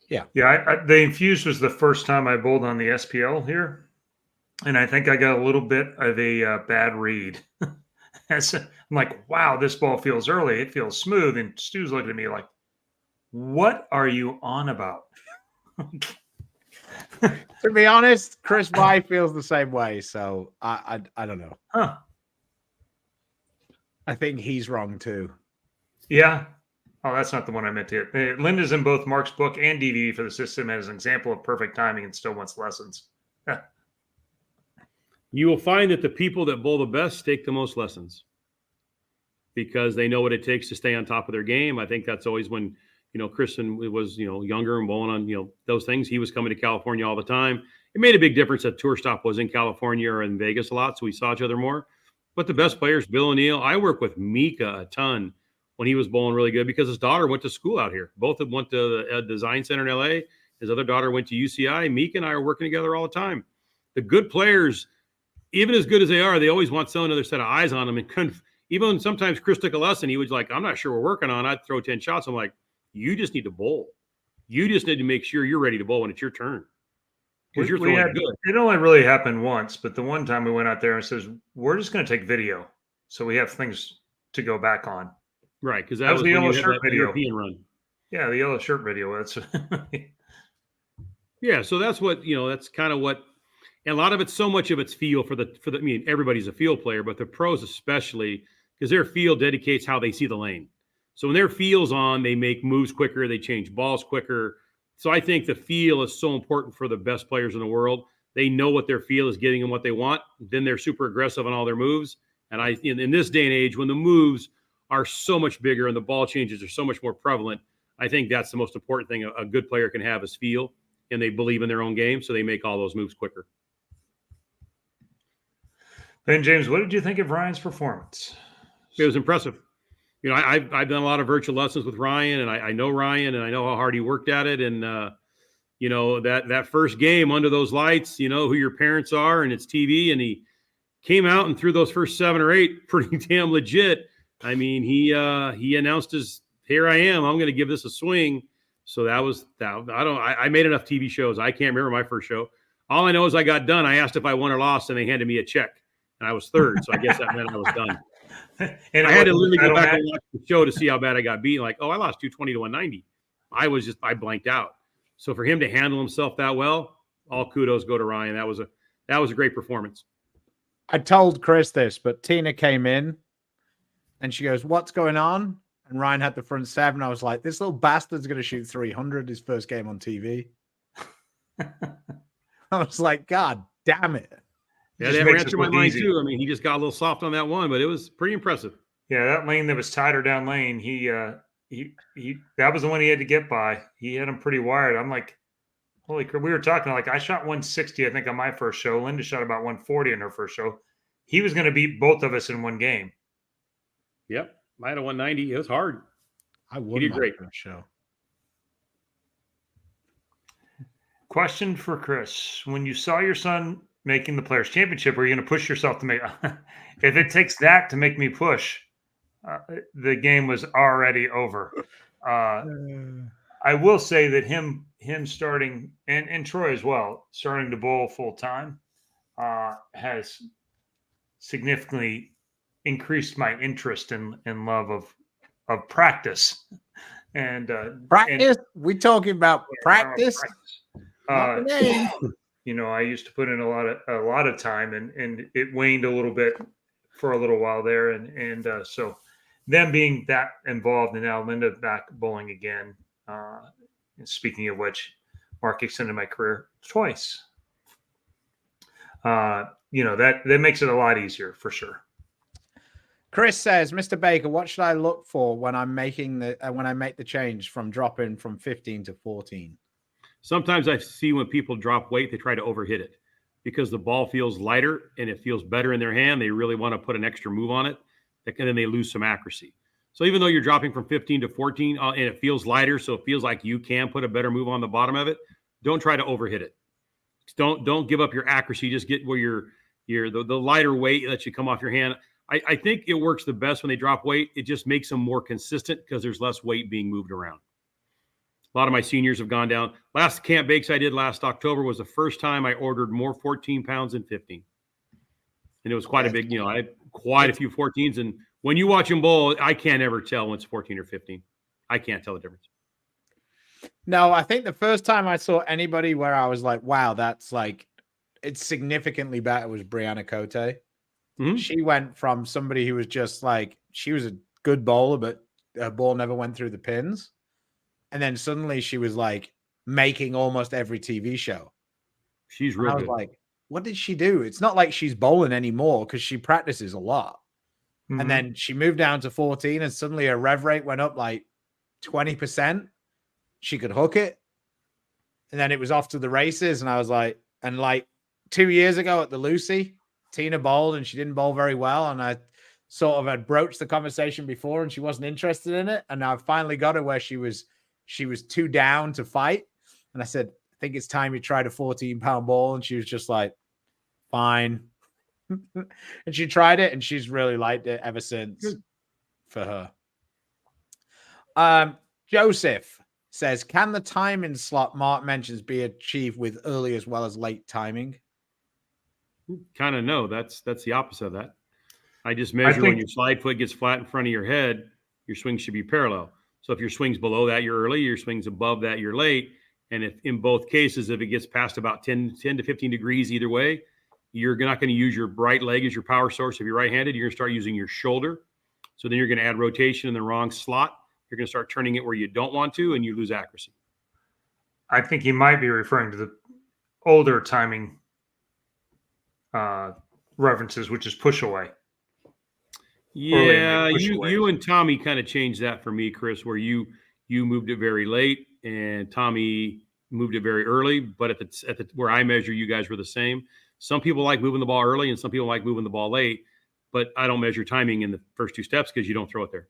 [SPEAKER 2] Yeah. The infused was the first time I bowled on the SPL here. And I think I got a little bit of a bad read. I'm like, wow, this ball feels early. It feels smooth. And Stu's looking at me like, what are you on about?
[SPEAKER 3] To be honest, Chris Y feels the same way. So I don't know.
[SPEAKER 2] Huh.
[SPEAKER 3] I think he's wrong too.
[SPEAKER 2] Yeah. Oh, that's not the one I meant to hit. Linda's in both Mark's book and DVD for the system as an example of perfect timing and still wants lessons.
[SPEAKER 4] You will find that the people that bowl the best take the most lessons because they know what it takes to stay on top of their game. I think that's always when, Kristen was, younger and bowling on, those things. He was coming to California all the time. It made a big difference that Tour Stop was in California or in Vegas a lot, so we saw each other more. But the best players, Bill O'Neill, I work with Mika a ton when he was bowling really good because his daughter went to school out here. Both of them went to the Design Center in LA. His other daughter went to UCI. Mika and I are working together all the time. The good players, even as good as they are, they always want some other set of eyes on them. And even when sometimes Chris took a lesson, he was like, I'm not sure we're working on. I'd throw 10 shots. I'm like, you just need to bowl. You just need to make sure you're ready to bowl when it's your turn. Because you're throwing good.
[SPEAKER 2] It only really happened once, but the one time we went out there and says, we're just going to take video. So we have things to go back on.
[SPEAKER 4] Right. Because that was
[SPEAKER 2] the
[SPEAKER 4] when
[SPEAKER 2] yellow
[SPEAKER 4] you had
[SPEAKER 2] shirt
[SPEAKER 4] that
[SPEAKER 2] video.
[SPEAKER 4] European run.
[SPEAKER 2] Yeah, the yellow shirt video. That's
[SPEAKER 4] yeah. So that's what, that's kind of what. And a lot of it's so much of it's feel for the, I mean, everybody's a field player, but the pros especially, because their feel dedicates how they see the lane. So when their feel's on, they make moves quicker, they change balls quicker. So I think the feel is so important for the best players in the world. They know what their feel is getting them what they want. Then they're super aggressive on all their moves. And in this day and age, when the moves are so much bigger and the ball changes are so much more prevalent, I think that's the most important thing a good player can have is feel, and they believe in their own game, so they make all those moves quicker.
[SPEAKER 2] Ben James, what did you think of Ryan's performance?
[SPEAKER 4] It was impressive. I've done a lot of virtual lessons with Ryan, and I know Ryan, and I know how hard he worked at it. And that first game under those lights, who your parents are, and it's TV, and he came out and threw those first 7 or 8 pretty damn legit. I mean, he announced here I am. I'm going to give this a swing. So that was that. I made enough TV shows. I can't remember my first show. All I know is I got done. I asked if I won or lost, and they handed me a check. And I was third, so I guess that meant I was done. And I had to literally go back and watch the show to see how bad I got beat. Like, I lost 220 to 190. I blanked out. So for him to handle himself that well, all kudos go to Ryan. That was a great performance.
[SPEAKER 3] I told Chris this, but Tina came in and she goes, "What's going on?" And Ryan had the front 7. I was like, this little bastard's going to shoot 300 his first game on TV. I was like, God damn it.
[SPEAKER 4] Yeah, that ran through my mind too. I mean, he just got a little soft on that one, but it was pretty impressive.
[SPEAKER 2] Yeah, that lane that was tighter down lane, he that was the one he had to get by. He had him pretty wired. I'm like, holy crap. We were talking like I shot 160, I think, on my first show. Linda shot about 140 in her first show. He was going to beat both of us in one game.
[SPEAKER 4] Yep. I had a 190. It was hard.
[SPEAKER 3] I won
[SPEAKER 4] my great
[SPEAKER 3] first show.
[SPEAKER 2] Question for Chris. When you saw your son making the Players' Championship, are you going to push yourself to make if it takes that to make me push, the game was already over. I will say that him starting and Troy as well, starting to bowl full time, has significantly increased my interest and love of practice. And
[SPEAKER 3] practice? We talking about practice?
[SPEAKER 2] I used to put in a lot of time, and it waned a little bit for a little while there, and so them being that involved, and now Linda back bowling again. And speaking of which, Mark extended my career twice. That makes it a lot easier for sure.
[SPEAKER 3] Chris says, Mr. Baker, what should I look for when I'm making the when I make the change from dropping from 15 to 14?
[SPEAKER 4] Sometimes I see when people drop weight, they try to overhit it because the ball feels lighter and it feels better in their hand. They really want to put an extra move on it, and then they lose some accuracy. So even though you're dropping from 15 to 14 and it feels lighter, so it feels like you can put a better move on the bottom of it, don't try to overhit it. Don't give up your accuracy. Just get where the lighter weight lets you come off your hand. I think it works the best when they drop weight. It just makes them more consistent because there's less weight being moved around. A lot of my seniors have gone down. Last camp bakes I did last October was the first time I ordered more 14 pounds than 15. And it was quite a big, I had quite a few 14s. And when you watch them bowl, I can't ever tell when it's 14 or 15. I can't tell the difference.
[SPEAKER 3] No, I think the first time I saw anybody where I was like, wow, that's like, it's significantly better was Brianna Cote.
[SPEAKER 4] Mm-hmm.
[SPEAKER 3] She went from somebody who was just like, she was a good bowler, but her ball never went through the pins. And then suddenly she was like making almost every TV show.
[SPEAKER 4] She's real
[SPEAKER 3] I was
[SPEAKER 4] good.
[SPEAKER 3] like, what did she do? It's not like she's bowling anymore because she practices a lot.
[SPEAKER 2] Mm-hmm.
[SPEAKER 3] And then she moved down to 14 and suddenly her rev rate went up like 20%. She could hook it. And then it was off to the races. And I was like, and like 2 years ago at the Lucy, Tina bowled and she didn't bowl very well. And I sort of had broached the conversation before and she wasn't interested in it. And I finally got her where she was too down to fight. And I said, I think it's time you tried a 14-pound ball. And she was just like, fine. And she tried it and she's really liked it ever since. Good for her. Joseph says, can the timing slot Mark mentions be achieved with early as well as late timing?
[SPEAKER 4] Kind of no. That's the opposite of that. I just measure when your slide foot gets flat in front of your head, your swing should be parallel. So if your swing's below that, you're early. Your swing's above that, you're late. And if in both cases, if it gets past about 10 to 15 degrees either way, you're not going to use your right leg as your power source. If you're right-handed, you're going to start using your shoulder. So then you're going to add rotation in the wrong slot. You're going to start turning it where you don't want to, and you lose accuracy.
[SPEAKER 2] I think you might be referring to the older timing references, which is push away.
[SPEAKER 4] Yeah, you and Tommy kind of changed that for me, Chris, where you moved it very late and Tommy moved it very early. But at the where I measure, you guys were the same. Some people like moving the ball early and some people like moving the ball late. But I don't measure timing in the first two steps because you don't throw it there.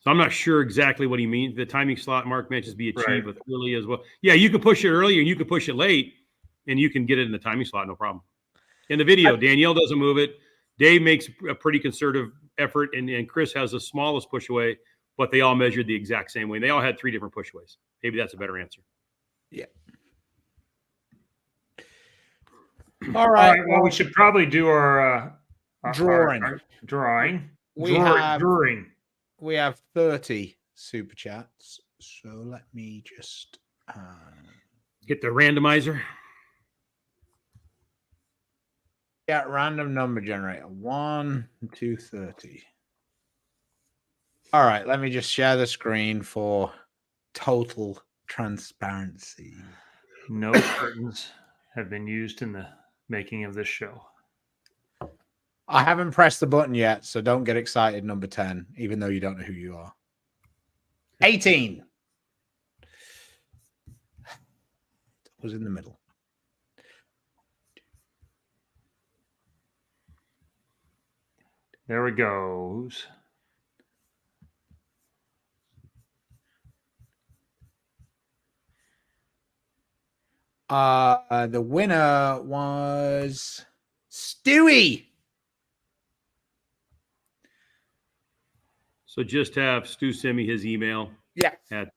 [SPEAKER 4] So I'm not sure exactly what he means. The timing slot Mark mentions be achieved with early as well. Yeah, you can push it early and you can push it late, and you can get it in the timing slot, no problem. In the video, Danielle doesn't move it. Dave makes a pretty conservative effort, and Chris has the smallest push away, but they all measured the exact same way. They all had 3 different push aways. Maybe that's a better answer.
[SPEAKER 3] Yeah.
[SPEAKER 2] All right. Well, we should probably do our
[SPEAKER 3] drawing.
[SPEAKER 2] Our drawing.
[SPEAKER 3] We have 30 super chats. So let me just
[SPEAKER 4] get the randomizer.
[SPEAKER 3] Yeah, random number generator. 1 to 30. All right, let me just share the screen for total transparency.
[SPEAKER 2] No curtains have been used in the making of this show.
[SPEAKER 3] I haven't pressed the button yet, so don't get excited, number 10, even though you don't know who you are. 18. That was in the middle.
[SPEAKER 2] There we go.
[SPEAKER 3] The winner was Stewie.
[SPEAKER 4] So just have Stu send me his email.
[SPEAKER 3] Yeah.
[SPEAKER 4] At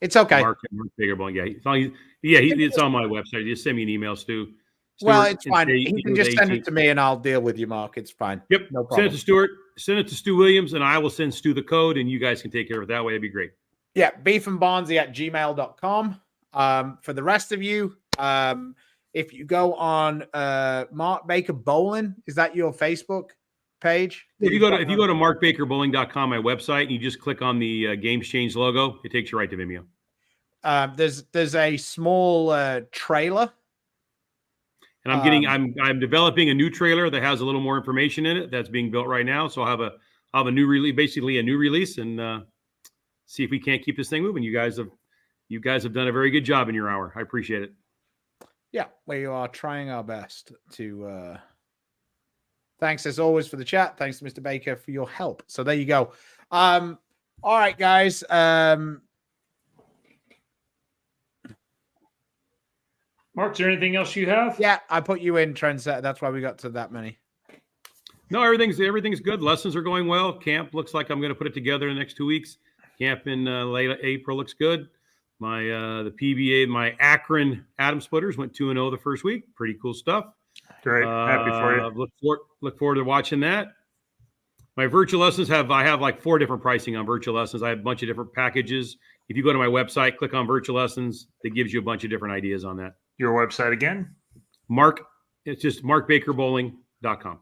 [SPEAKER 3] it's okay.
[SPEAKER 4] Mark Biggerball. Yeah. It's on my website. Just send me an email, Stu.
[SPEAKER 3] Well, it's fine. He can just send it to me and I'll deal with you, Mark. It's fine.
[SPEAKER 4] Yep.
[SPEAKER 3] No problem.
[SPEAKER 4] Send it to Stuart. Send it to Stu Williams, and I will send Stu the code, and you guys can take care of it that way. It'd be great.
[SPEAKER 3] Yeah. beefandbarnzy@gmail.com. For the rest of you, if you go on Mark Baker Bowling, is that your Facebook page?
[SPEAKER 4] If you go to markbakerbowling.com, my website, and you just click on the Games Change logo, it takes you right to Vimeo.
[SPEAKER 3] There's a small trailer.
[SPEAKER 4] And I'm developing a new trailer that has a little more information in it that's being built right now. So I'll have a new release, basically a new release, and see if we can't keep this thing moving. You guys have done a very good job in your hour. I appreciate it.
[SPEAKER 3] Yeah, we are trying our best to. Thanks as always for the chat. Thanks to Mr. Baker for your help. So there you go. All right, guys.
[SPEAKER 2] Mark, is there anything else you have?
[SPEAKER 3] Yeah, I put you in trendsetter. That's why we got to that many.
[SPEAKER 4] No, everything's good. Lessons are going well. Camp looks like I'm going to put it together in the next 2 weeks. Camp in late April looks good. My the PBA, my Akron Atom Splitters went 2-0 the first week. Pretty cool stuff.
[SPEAKER 2] Great, happy for you.
[SPEAKER 4] Look forward to watching that. My virtual lessons I have like 4 different pricing on virtual lessons. I have a bunch of different packages. If you go to my website, click on virtual lessons, it gives you a bunch of different ideas on that.
[SPEAKER 2] Your website again?
[SPEAKER 4] It's just markbakerbowling.com.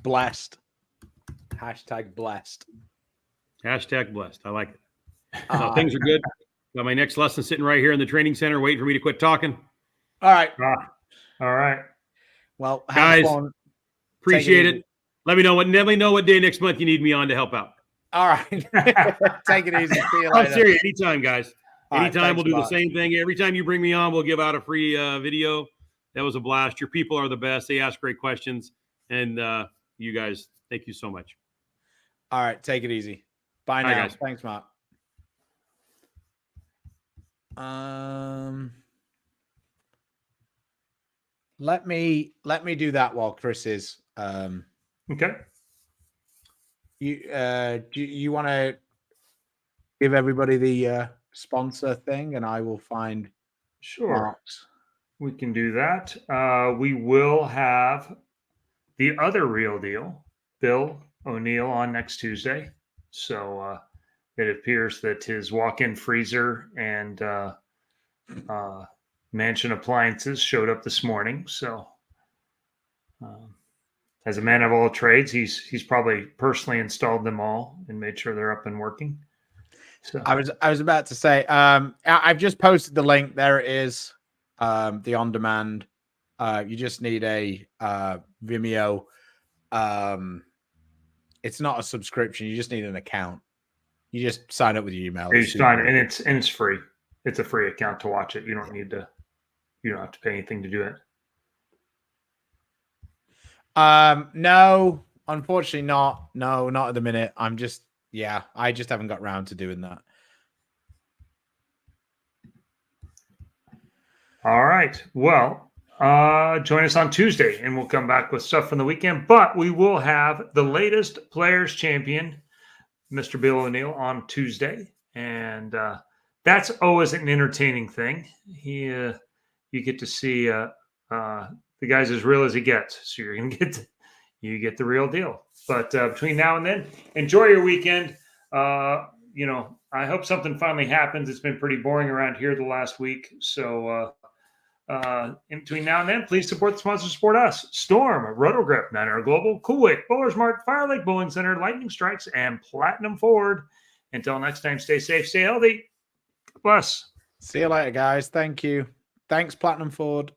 [SPEAKER 3] Blessed. Hashtag blessed.
[SPEAKER 4] Hashtag blessed. I like it. So things are good. Got my next lesson sitting right here in the training center, waiting for me to quit talking.
[SPEAKER 3] All right.
[SPEAKER 2] All right.
[SPEAKER 3] Well,
[SPEAKER 4] guys,
[SPEAKER 3] fun.
[SPEAKER 4] Appreciate it. Let me know what day next month you need me on to help out.
[SPEAKER 3] All right. Take it easy. See you later.
[SPEAKER 4] I'm serious. Anytime, guys. Anytime.
[SPEAKER 3] Right,
[SPEAKER 4] we'll do the same thing. Every time you bring me on, we'll give out a free video. That was a blast. Your people are the best. They ask great questions. And you guys, thank you so much.
[SPEAKER 3] All right. Take it easy. Bye now.
[SPEAKER 4] Guys.
[SPEAKER 3] Thanks, Mark. Let me do that while Chris is
[SPEAKER 2] okay.
[SPEAKER 3] You want to give everybody the sponsor thing, and I will find Mark's.
[SPEAKER 2] We can do that. We will have the other real deal, Bill O'Neill, on next Tuesday. So it appears that his walk-in freezer and mansion appliances showed up this morning. So as a man of all trades, he's probably personally installed them all and made sure they're up and working. So
[SPEAKER 3] I was about to say, I've just posted the link. There it is, the on-demand. You just need a Vimeo. It's not a subscription. You just need an account. You just sign up with your email.
[SPEAKER 2] You sign it, and it's free. It's a free account to watch it. You don't have to pay anything to do it.
[SPEAKER 3] No, unfortunately not. No, not at the minute. I just haven't got round to doing that.
[SPEAKER 2] All right. Well, join us on Tuesday, and we'll come back with stuff from the weekend. But we will have the latest Players Champion, Mr. Bill O'Neill, on Tuesday, and that's always an entertaining thing. You get to see the guy's as real as he gets, so you're gonna get the real deal. But between now and then, enjoy your weekend. I hope something finally happens. It's been pretty boring around here the last week, so in between now and then, please support the sponsors. Support us: Storm, Rotogrip, Niner Global, Coolwick, Bowlers Mart, Fire Lake Bowling Center, Lightning Strikes, and Platinum Ford. Until next time, stay safe, stay healthy. Bless.
[SPEAKER 3] See you later, guys. Thank you. Thanks, Platinum Ford.